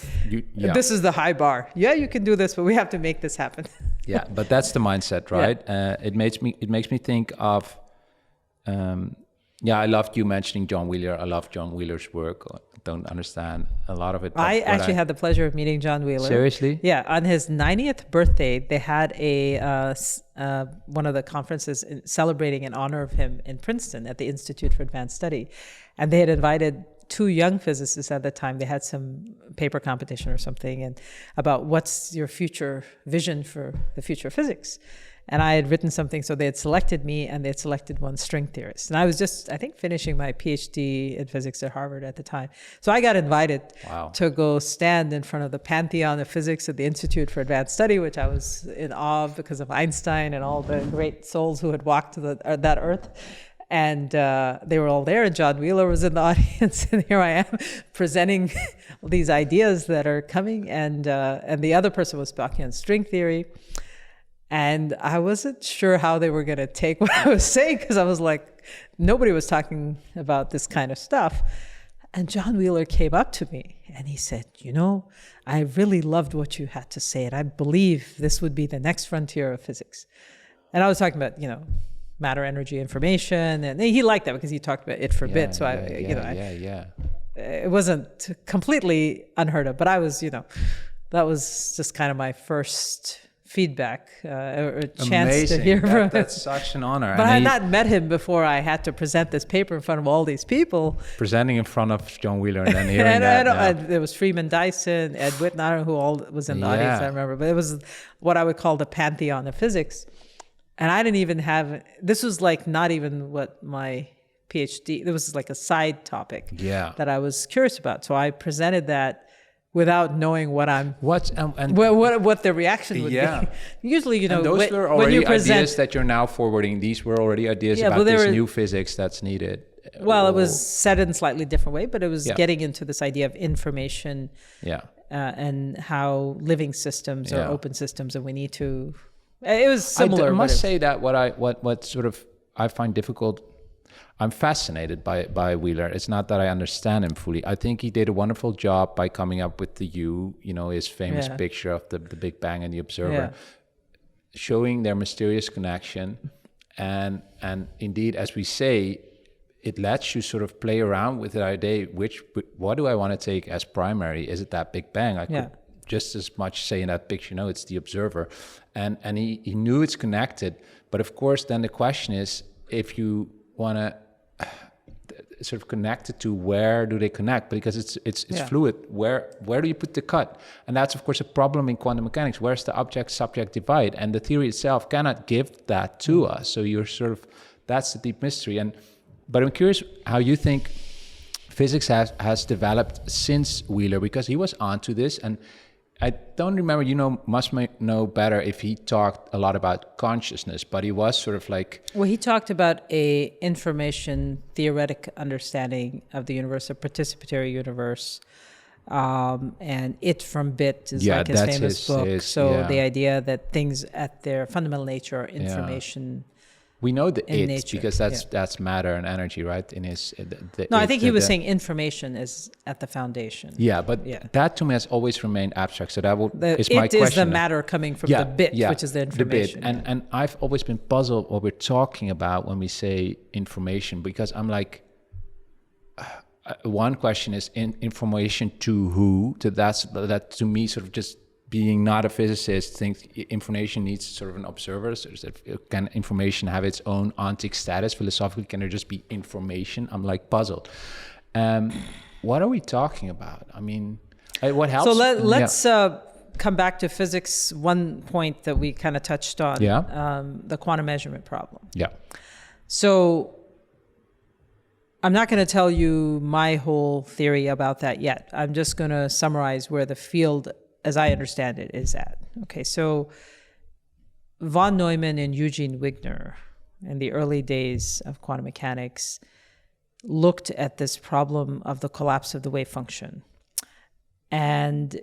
this is the high bar. Yeah, you can do this, but we have to make this happen. Yeah, but that's the mindset, right? It makes me think of, I loved you mentioning John Wheeler. I love John Wheeler's work. Don't understand a lot of it. I actually had the pleasure of meeting John Wheeler. Seriously? Yeah, on his 90th birthday, they had one of the conferences celebrating in honor of him in Princeton at the Institute for Advanced Study. And they had invited 2 young physicists at the time. They had some paper competition or something and about what's your future vision for the future of physics. And I had written something, so they had selected me and they had selected one string theorist. And I was just, I think, finishing my PhD in physics at Harvard at the time. So I got invited to go stand in front of the pantheon of physics at the Institute for Advanced Study, which I was in awe of because of Einstein and all the great souls who had walked to that earth. And they were all there, and John Wheeler was in the audience, and here I am presenting these ideas that are coming. And the other person was talking on string theory. And I wasn't sure how they were going to take what I was saying because I was like, nobody was talking about this kind of stuff. And John Wheeler came up to me and he said, I really loved what you had to say. And I believe this would be the next frontier of physics. And I was talking about, matter, energy, information. And he liked that because he talked about it for a bit. So it wasn't completely unheard of. But I was, that was just kind of my first feedback or a chance to hear from him. That's such an honor. But I had not met him before I had to present this paper in front of all these people. Presenting in front of John Wheeler and then hearing that. There was Freeman Dyson, Ed Whitten, I don't know who all was in the audience, I remember. But it was what I would call the pantheon of physics. And I didn't even have, this was like not even what my PhD, it was like a side topic that I was curious about. So I presented that without knowing what what the reaction would be. Usually, and those were already ideas that you're now forwarding. These were already ideas about this new physics that's needed. Well, it was said in a slightly different way, but it was getting into this idea of information and how living systems are open systems, and we need to. It was similar. I must say that what sort of I find difficult. I'm fascinated by Wheeler. It's not that I understand him fully. I think he did a wonderful job by coming up with the his famous picture of the Big Bang and the observer, showing their mysterious connection. And indeed, as we say, it lets you sort of play around with the idea, what do I want to take as primary? Is it that Big Bang? I could just as much say in that picture, no, it's the observer. And he knew it's connected. But of course, then the question is, if you want to sort of connect it to where do they connect, because it's fluid. Where do you put the cut? And that's of course a problem in quantum mechanics. Where's the object-subject divide? And the theory itself cannot give that to us. So you're sort of, that's the deep mystery. But I'm curious how you think physics has developed since Wheeler, because he was onto this. And I don't remember, must know better if he talked a lot about consciousness, but he was sort of like... Well, he talked about a information theoretic understanding of the universe, a participatory universe, and it from bit is like his famous book. The idea that things at their fundamental nature are information. We know the it nature, because that's matter and energy, right? In his I think he was saying information is at the foundation. Yeah, but that to me has always remained abstract. So that is my question. It is the matter coming from the bit, which is the information. The bit. And I've always been puzzled what we're talking about when we say information, because I'm like, one question is information to who? That to me sort of just being not a physicist, thinks information needs sort of an observer. So can information have its own ontic status? Philosophically, can there just be information? I'm like puzzled. What are we talking about? I mean, what helps? So let's come back to physics. One point that we kind of touched on, the quantum measurement problem. Yeah. So I'm not going to tell you my whole theory about that yet. I'm just going to summarize where the field, as I understand it, is at. Okay, so von Neumann and Eugene Wigner in the early days of quantum mechanics looked at this problem of the collapse of the wave function. And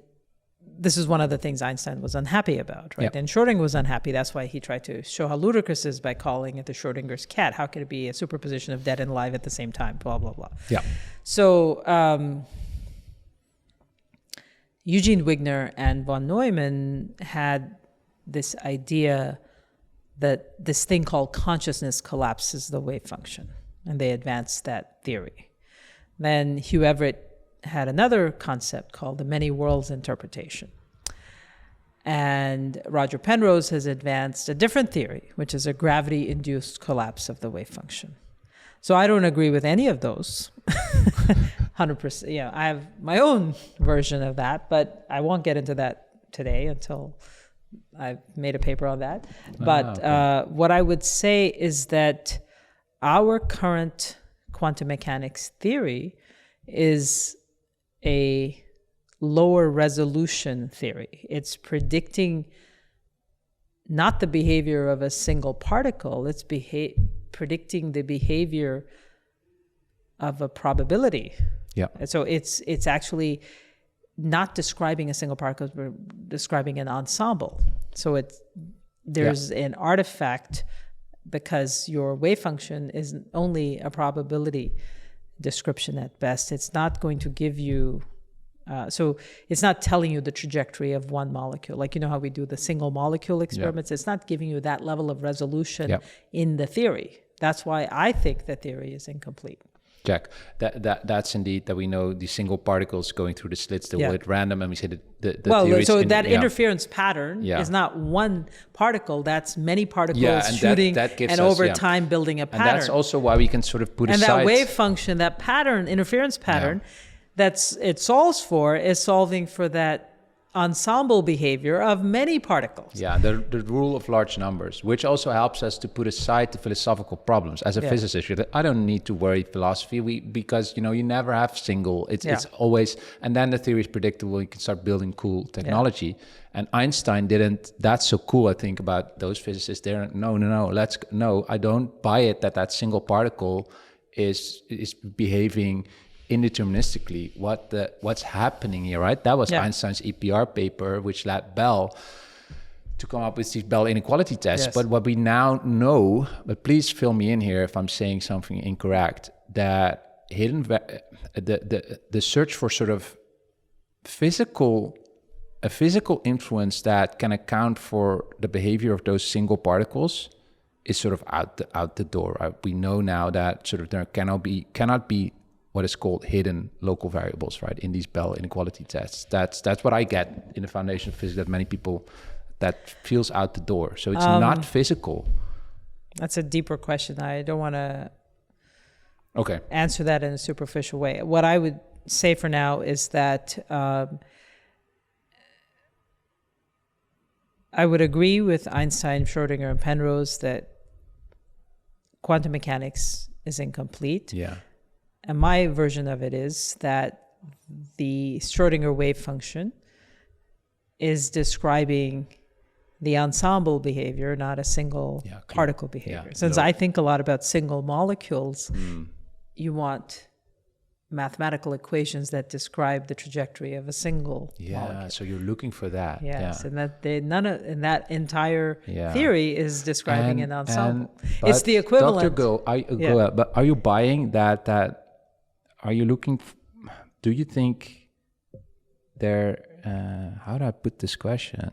this is one of the things Einstein was unhappy about, right? Yep. And Schrödinger was unhappy. That's why he tried to show how ludicrous it is by calling it the Schrödinger's cat. How could it be a superposition of dead and alive at the same time? Blah, blah, blah. Yeah. So Eugene Wigner and von Neumann had this idea that this thing called consciousness collapses the wave function. And they advanced that theory. Then Hugh Everett had another concept called the many worlds interpretation. And Roger Penrose has advanced a different theory, which is a gravity-induced collapse of the wave function. So I don't agree with any of those. 100%. You know, I have my own version of that, but I won't get into that today until I've made a paper on that. But okay. What I would say is that our current quantum mechanics theory is a lower resolution theory. It's predicting not the behavior of a single particle, it's predicting the behavior of a probability. Yeah. So it's actually not describing a single particle, but describing an ensemble. So there's an artifact because your wave function is only a probability description at best. It's not going to give you, so it's not telling you the trajectory of one molecule. Like, you know how we do the single molecule experiments? It's not giving you that level of resolution in the theory. That's why I think the theory is incomplete. Jack, that's indeed that we know the single particles going through the slits, they're at random, and we say that the theory so that interference pattern is not one particle, that's many particles shooting and over time building a pattern. And that's also why we can sort of put aside. And that wave function, that pattern, interference pattern, it solves for is solving for that ensemble behavior of many particles. Yeah, the rule of large numbers, which also helps us to put aside the philosophical problems. As a physicist, I don't need to worry philosophy because you never have single. It's always, and then the theory is predictable. You can start building cool technology. And Einstein didn't. That's so cool. I think about those physicists. They're no. I don't buy it that single particle is behaving indeterministically. What's happening here, right? That was Einstein's EPR paper, which led Bell to come up with these Bell inequality tests. Yes. But what we now know, but please fill me in here if I'm saying something incorrect, that the search for sort of a physical influence that can account for the behavior of those single particles is sort of out the door. Right? We know now that sort of there cannot be what is called hidden local variables, right? In these Bell inequality tests. That's what I get in the foundation of physics, that many people, that feels out the door. So it's not physical. That's a deeper question. I don't want to answer that in a superficial way. What I would say for now is that I would agree with Einstein, Schrödinger, and Penrose that quantum mechanics is incomplete. Yeah. And my version of it is that the Schrödinger wave function is describing the ensemble behavior, not a single particle behavior. Yeah, Since I think a lot about single molecules, you want mathematical equations that describe the trajectory of a single molecule. So you're looking for that. Yes, and that that entire theory is describing an ensemble. It's the equivalent. Dr. Goel, but are you buying that? Are you looking? Do you think there? How do I put this question?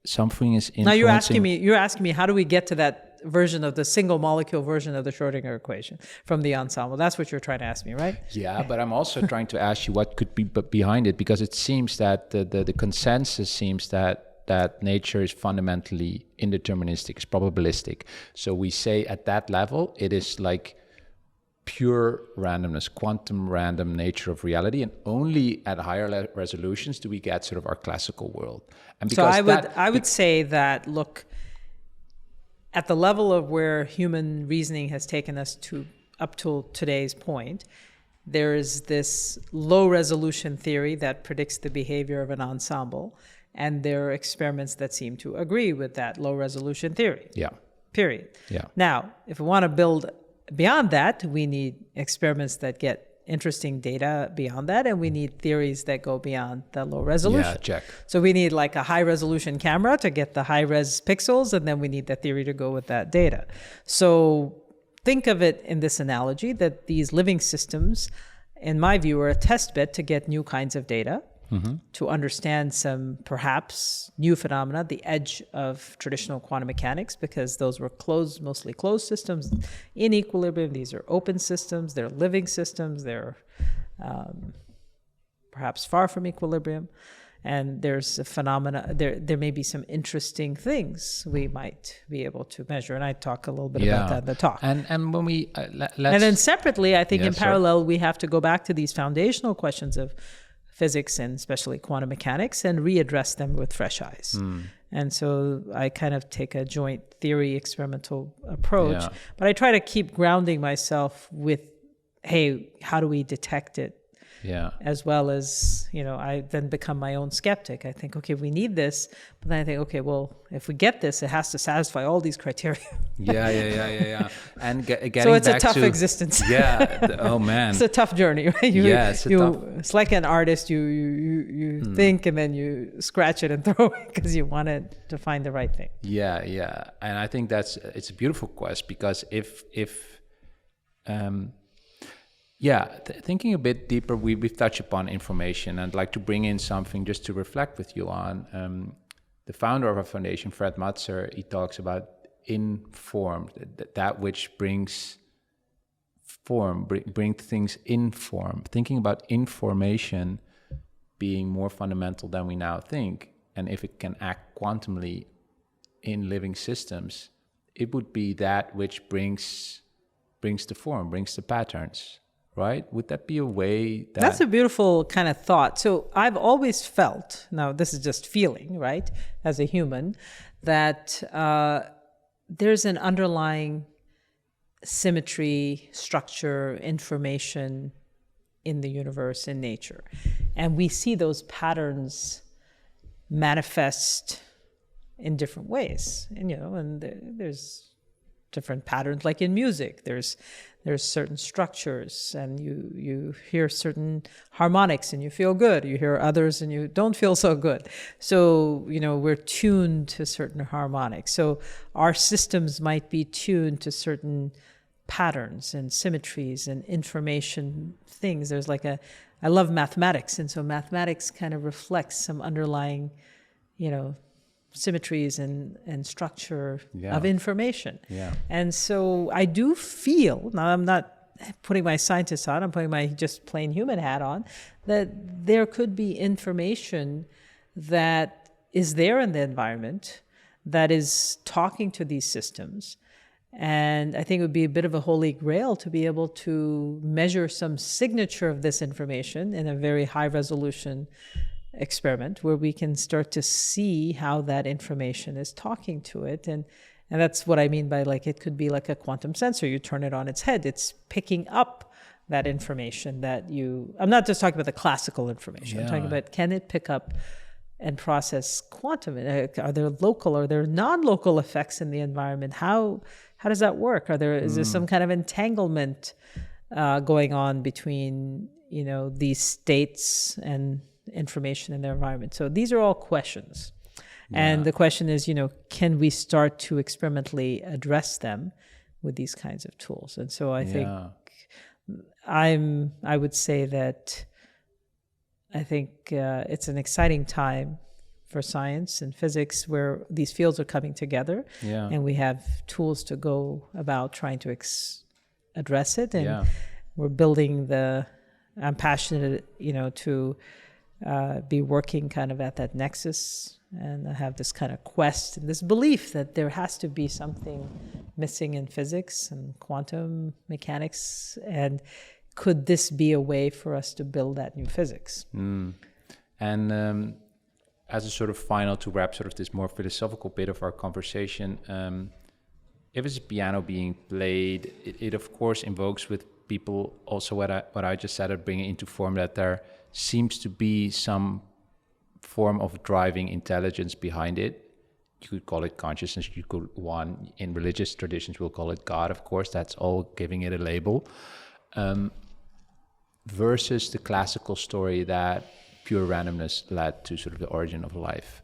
Something is influencing. Now you're asking me how do we get to that version of the single molecule version of the Schrödinger equation from the ensemble? That's what you're trying to ask me, right? Yeah, but I'm also trying to ask you what could be behind it, because it seems that the consensus seems that nature is fundamentally indeterministic, it's probabilistic. So we say at that level it is like pure randomness, quantum random nature of reality, and only at higher resolutions do we get sort of our classical world. And because I would say that, look, at the level of where human reasoning has taken us to up till today's point, there is this low resolution theory that predicts the behavior of an ensemble, and there are experiments that seem to agree with that low resolution theory. Yeah. Period. Yeah. Now, if we want to build beyond that, we need experiments that get interesting data beyond that, and we need theories that go beyond the low resolution. Yeah, check. So we need like a high resolution camera to get the high res pixels, and then we need the theory to go with that data. So think of it in this analogy that these living systems, in my view, are a test bed to get new kinds of data, to understand some perhaps new phenomena, the edge of traditional quantum mechanics, because those were closed, mostly closed systems in equilibrium. These are open systems, they're living systems, they're perhaps far from equilibrium. And there's a phenomena, there may be some interesting things we might be able to measure. And I talk a little bit about that in the talk. And when we, let's... And then separately, I think in parallel, we have to go back to these foundational questions of physics and especially quantum mechanics and readdress them with fresh eyes. And so I kind of take a joint theory experimental approach, but I try to keep grounding myself with, hey, how do we detect it? As well as, I then become my own skeptic. I think, okay, we need this, but then I think, okay, well, if we get this, it has to satisfy all these criteria. And getting so it's back a tough to, existence. Oh man, it's a tough journey, right? It's like an artist. You think and then you scratch it and throw it because you want it to find the right thing. And I think it's a beautiful quest, because thinking a bit deeper, we've touched upon information, and I'd like to bring in something just to reflect with you on. The founder of our foundation, Fred Matzer, he talks about informed, that which brings form, bring things in form. Thinking about information being more fundamental than we now think, and if it can act quantumly in living systems, it would be that which brings the form, brings the patterns. Right? Would that be a way that... That's a beautiful kind of thought. So I've always felt, now this is just feeling, right, as a human, that there's an underlying symmetry, structure, information in the universe, in nature. And we see those patterns manifest in different ways. And, there's different patterns, like in music. There's certain structures, and you hear certain harmonics and you feel good. You hear others and you don't feel so good. So, we're tuned to certain harmonics. So our systems might be tuned to certain patterns and symmetries and information things. There's I love mathematics. And so mathematics kind of reflects some underlying, symmetries and structure of information. And so I do feel, now I'm not putting my scientist hat on, I'm putting my just plain human hat on, that there could be information that is there in the environment that is talking to these systems. And I think it would be a bit of a holy grail to be able to measure some signature of this information in a very high resolution experiment, where we can start to see how that information is talking to it. And that's what I mean by it could be like a quantum sensor. You turn it on its head, it's picking up that information I'm not just talking about the classical information. I'm talking about, can it pick up and process quantum? Are there local or there non-local effects in the environment? How does that work? Is there some kind of entanglement going on between, these states and information in their environment? So these are all questions. And the question is, can we start to experimentally address them with these kinds of tools? And so I think I would say that I think it's an exciting time for science and physics, where these fields are coming together, and we have tools to go about trying to address it. And we're building I'm passionate, to be working kind of at that nexus, and I have this kind of quest and this belief that there has to be something missing in physics and quantum mechanics, and could this be a way for us to build that new physics? And as a sort of final, to wrap sort of this more philosophical bit of our conversation, if it's a piano being played, it of course invokes with people also what I just said, bringing into form that there seems to be some form of driving intelligence behind it. You could call it consciousness. You could, one in religious traditions, we'll call it God, of course. That's all giving it a label. Versus the classical story that pure randomness led to sort of the origin of life.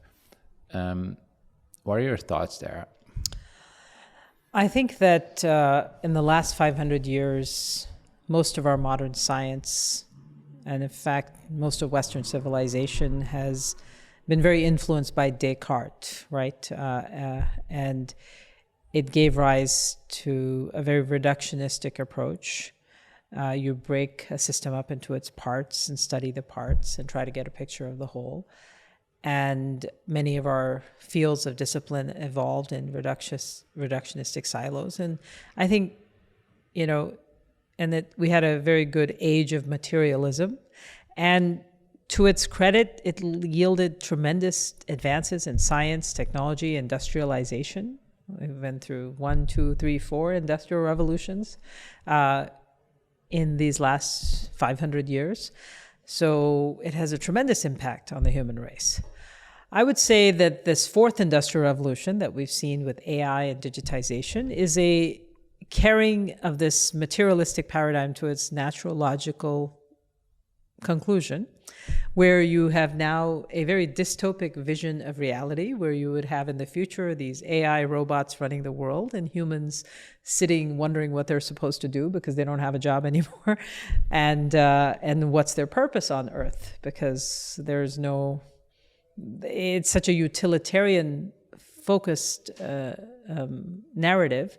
What are your thoughts there? I think that in the last 500 years, most of our modern science, and in fact, most of Western civilization has been very influenced by Descartes, right? And it gave rise to a very reductionistic approach. You break a system up into its parts and study the parts and try to get a picture of the whole. And many of our fields of discipline evolved in reductionistic silos. And I think, and that we had a very good age of materialism. And to its credit, it yielded tremendous advances in science, technology, industrialization. We went through 1, 2, 3, 4 industrial revolutions in these last 500 years. So it has a tremendous impact on the human race. I would say that this fourth industrial revolution that we've seen with AI and digitization is a carrying of this materialistic paradigm to its natural logical conclusion, where you have now a very dystopic vision of reality, where you would have in the future these AI robots running the world and humans sitting wondering what they're supposed to do because they don't have a job anymore, and what's their purpose on Earth, because it's such a utilitarian focused narrative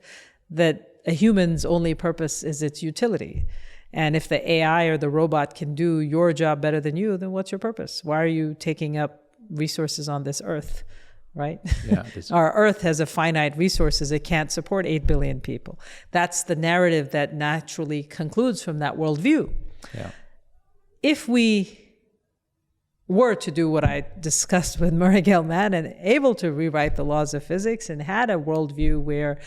that a human's only purpose is its utility. And if the AI or the robot can do your job better than you, then what's your purpose? Why are you taking up resources on this Earth, right? Yeah, our Earth has a finite resources. It can't support 8 billion people. That's the narrative that naturally concludes from that worldview. Yeah. If we were to do what I discussed with Murray Gell-Mann and able to rewrite the laws of physics and had a worldview where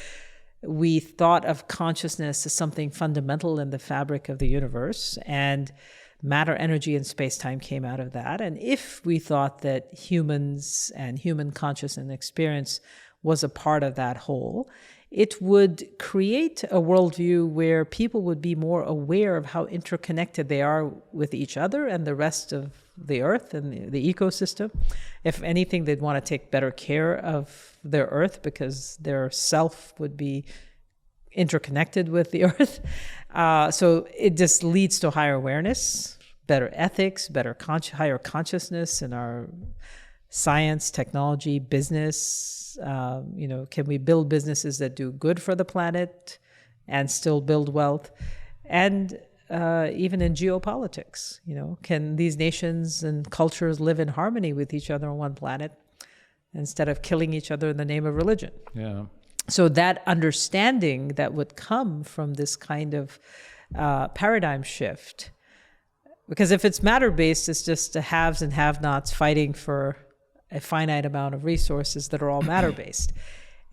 we thought of consciousness as something fundamental in the fabric of the universe, and matter, energy, and space-time came out of that. And if we thought that humans and human consciousness and experience was a part of that whole, it would create a worldview where people would be more aware of how interconnected they are with each other and the rest of the Earth and the ecosystem. If anything, they'd want to take better care of their Earth because their self would be interconnected with the Earth. So it just leads to higher awareness, better ethics, higher consciousness in our science, technology, business. Can we build businesses that do good for the planet and still build wealth? And even in geopolitics, can these nations and cultures live in harmony with each other on one planet instead of killing each other in the name of religion? Yeah. So that understanding that would come from this kind of paradigm shift, because if it's matter-based, it's just the haves and have-nots fighting for a finite amount of resources that are all matter-based.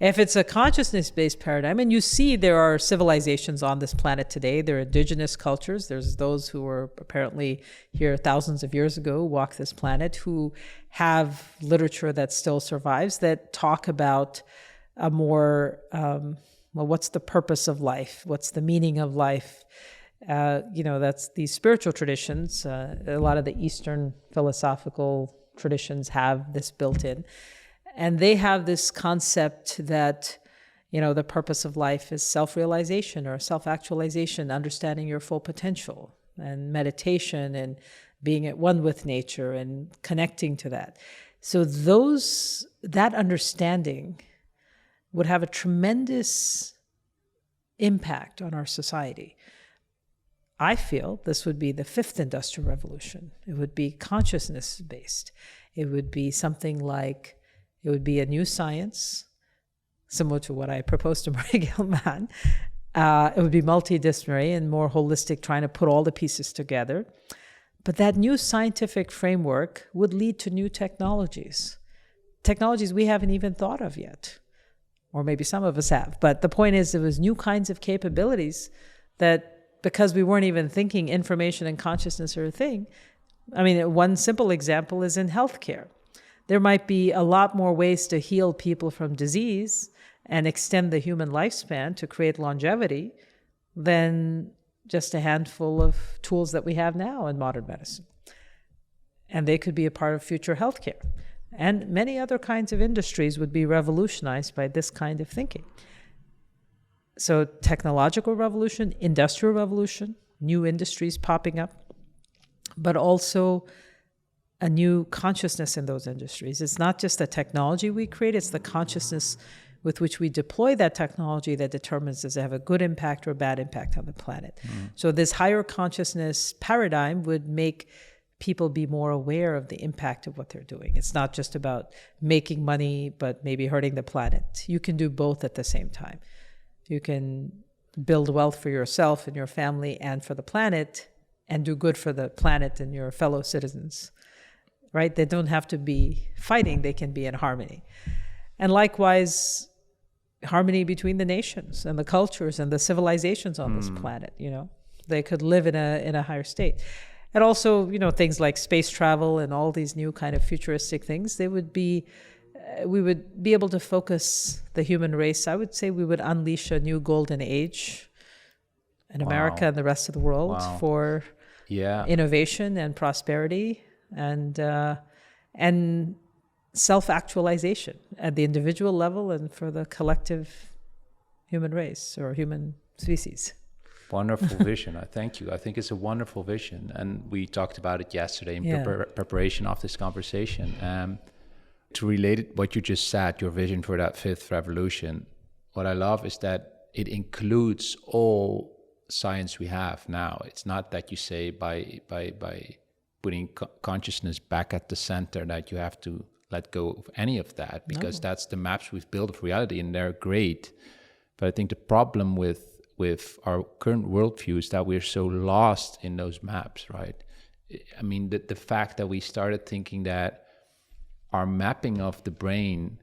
If it's a consciousness-based paradigm, and you see there are civilizations on this planet today, there are indigenous cultures, there's those who were apparently here thousands of years ago, walk this planet, who have literature that still survives that talk about a more, what's the purpose of life? What's the meaning of life? That's these spiritual traditions. A lot of the Eastern philosophical traditions have this built in. And they have this concept that, the purpose of life is self-realization or self-actualization, understanding your full potential, and meditation and being at one with nature and connecting to that. So that understanding would have a tremendous impact on our society. I feel this would be the fifth industrial revolution. It would be consciousness-based. It would be something like, it would be a new science, similar to what I proposed to Murray Gell-Mann. It would be multidisciplinary and more holistic, trying to put all the pieces together. But that new scientific framework would lead to new technologies we haven't even thought of yet. or maybe some of us have. But the point is, there was new kinds of capabilities that, because we weren't even thinking information and consciousness are a thing. I mean, one simple example is in healthcare. There might be a lot more ways to heal people from disease and extend the human lifespan to create longevity than just a handful of tools that we have now in modern medicine. And they could be a part of future healthcare. And many other kinds of industries would be revolutionized by this kind of thinking. So technological revolution, industrial revolution, new industries popping up, but also a new consciousness in those industries. It's not just the technology we create, it's the consciousness with which we deploy that technology that determines does it have a good impact or a bad impact on the planet. So this higher consciousness paradigm would make people be more aware of the impact of what they're doing. It's not just about making money, but maybe hurting the planet. You can do both at the same time. You can build wealth for yourself and your family and for the planet, and do good for the planet and your fellow citizens, right? They don't have to be fighting, they can be in harmony. And likewise, harmony between the nations and the cultures and the civilizations on this planet, they could live in a higher state. And also, things like space travel and all these new kind of futuristic things, we would be able to focus the human race. I would say we would unleash a new golden age in America and the rest of the world for innovation and prosperity and self-actualization at the individual level and for the collective human race or human species. Wonderful vision. I thank you. I think it's a wonderful vision. And we talked about it yesterday in preparation of this conversation. To relate it, what you just said, your vision for that fifth revolution, what I love is that it includes all science we have now. It's not that you say by putting consciousness back at the center that you have to let go of any of that, because that's the maps we've built of reality and they're great. But I think the problem with our current worldview is that we're so lost in those maps, right? I mean, the fact that we started thinking that our mapping of the brain,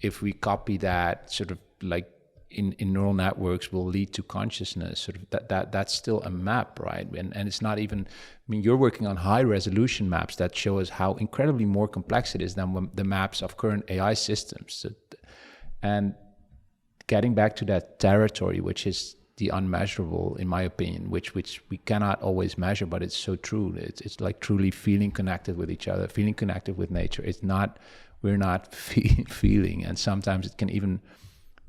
if we copy that sort of like in neural networks, will lead to consciousness, sort of that's still a map, right? And it's not even, I mean, you're working on high resolution maps that show us how incredibly more complex it is than the maps of current AI systems. So, and getting back to that territory, which is the unmeasurable, in my opinion, which we cannot always measure, but it's so true. It's like truly feeling connected with each other, feeling connected with nature. It's not, we're not feeling, and sometimes it can even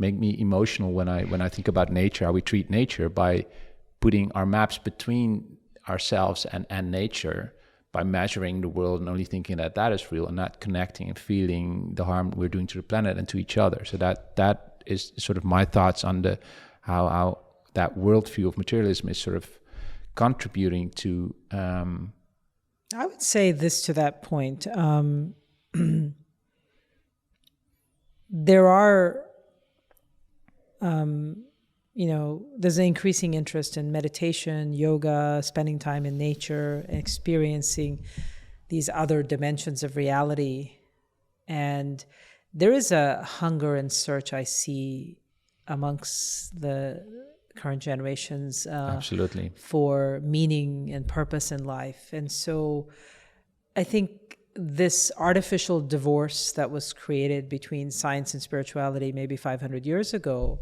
make me emotional when I think about nature, how we treat nature by putting our maps between ourselves and nature, by measuring the world and only thinking that is real and not connecting and feeling the harm we're doing to the planet and to each other. So that is sort of my thoughts on how that worldview of materialism is sort of contributing to. I would say this to that point. There are, there's an increasing interest in meditation, yoga, spending time in nature, experiencing these other dimensions of reality. And there is a hunger and search I see amongst the current generations absolutely for meaning and purpose in life. And so I think this artificial divorce that was created between science and spirituality maybe 500 years ago,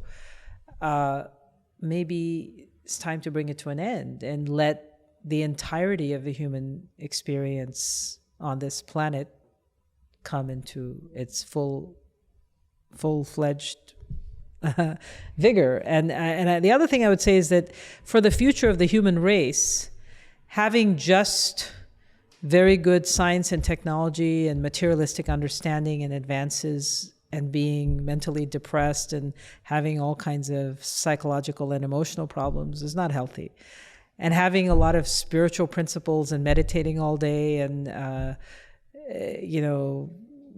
maybe it's time to bring it to an end and let the entirety of the human experience on this planet come into its full-fledged vigor. And the other thing I would say is that for the future of the human race, having just very good science and technology and materialistic understanding and advances and being mentally depressed and having all kinds of psychological and emotional problems is not healthy. And having a lot of spiritual principles and meditating all day and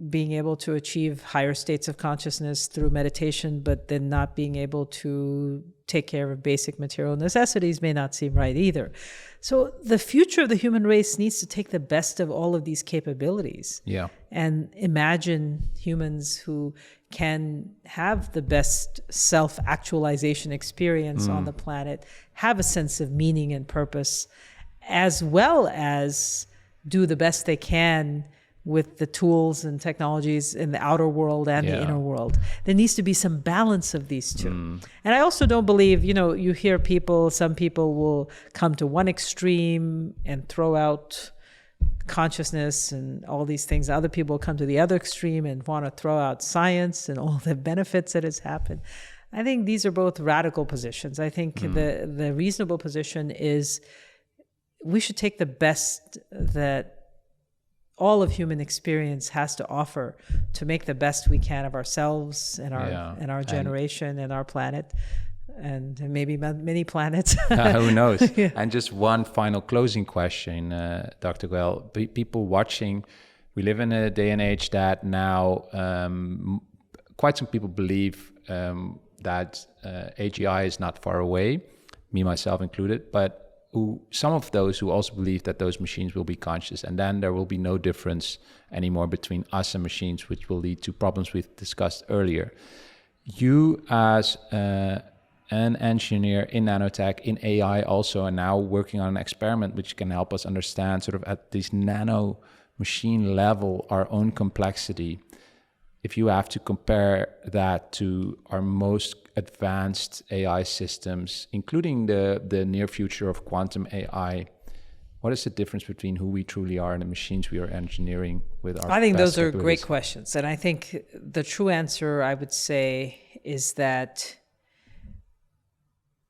being able to achieve higher states of consciousness through meditation, but then not being able to take care of basic material necessities may not seem right either. So the future of the human race needs to take the best of all of these capabilities and imagine humans who can have the best self-actualization experience on the planet, have a sense of meaning and purpose, as well as do the best they can with the tools and technologies in the outer world and the inner world. There needs to be some balance of these two. And I also don't believe, you hear some people will come to one extreme and throw out consciousness and all these things. Other people come to the other extreme and want to throw out science and all the benefits that has happened. I think these are both radical positions. I think the reasonable position is we should take the best that all of human experience has to offer to make the best we can of ourselves and our generation and our planet, and maybe many planets. Who knows? And just one final closing question, Dr. Goel. People watching, we live in a day and age that now quite some people believe that AGI is not far away, me, myself included, but some of those who also believe that those machines will be conscious, and then there will be no difference anymore between us and machines, which will lead to problems we've discussed earlier. You as an engineer in nanotech, in AI also, and now working on an experiment which can help us understand sort of at this nano machine level our own complexity. If you have to compare that to our most advanced AI systems, including the near future of quantum AI, what is the difference between who we truly are and the machines we are engineering with our I think those are great questions. And I think the true answer, I would say, is that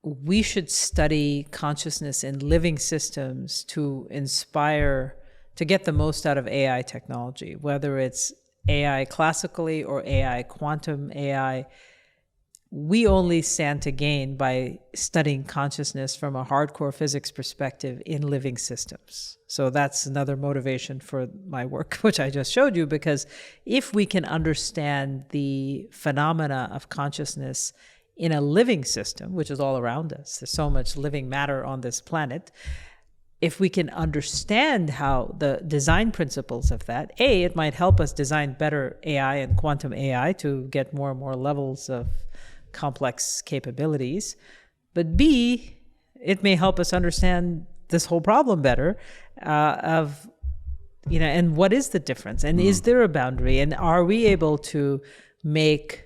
we should study consciousness in living systems to inspire, to get the most out of AI technology, whether it's AI classically or AI quantum AI. We only stand to gain by studying consciousness from a hardcore physics perspective in living systems. So that's another motivation for my work, which I just showed you, because if we can understand the phenomena of consciousness in a living system, which is all around us, there's so much living matter on this planet, if we can understand how the design principles of that, it might help us design better AI and quantum AI to get more and more levels of complex capabilities. But B, it may help us understand this whole problem better and what is the difference? And is there a boundary? And are we able to make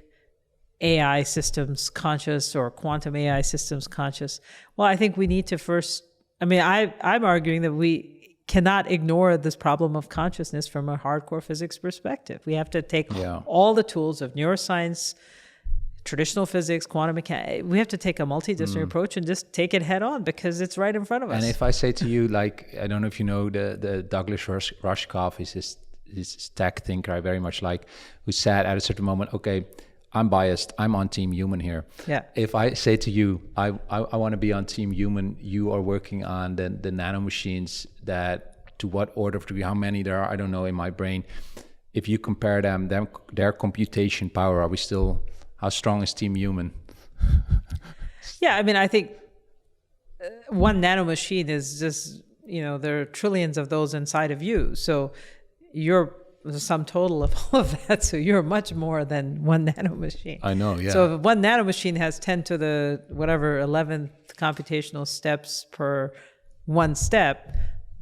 AI systems conscious or quantum AI systems conscious? Well, I think we need to first, I'm arguing that we cannot ignore this problem of consciousness from a hardcore physics perspective. We have to take all the tools of neuroscience, traditional physics, quantum mechanics. We have to take a multidisciplinary approach and just take it head on because it's right in front of us. And if I say to you, like, I don't know if you know the Douglas Rushkoff, is this tech thinker I very much like, who said at a certain moment, okay, I'm biased, I'm on Team Human here. Yeah. If I say to you, I want to be on Team Human, you are working on the nanomachines that, to what order of degree, how many there are, I don't know, in my brain. If you compare them, their computation power, are we still, how strong is Team Human? Yeah, I think one nanomachine is just, there are trillions of those inside of you. So you're the sum total of all of that. So you're much more than one nanomachine. I know, yeah. So if one nanomachine has 10 to the 11th computational steps per one step,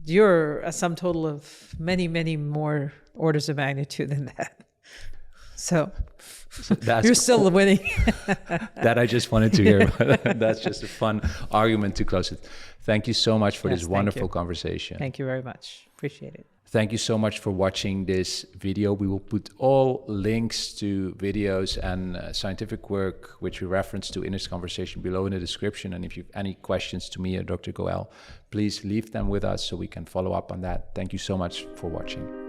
you're a sum total of many, many more orders of magnitude than that. So you're still winning. That I just wanted to hear. That's just a fun argument to close it. Thank you so much for this wonderful conversation. Thank you very much. Appreciate it. Thank you so much for watching this video. We will put all links to videos and scientific work which we reference to in this conversation below in the description. And if you have any questions to me or Dr. Goel, please leave them with us so we can follow up on that. Thank you so much for watching.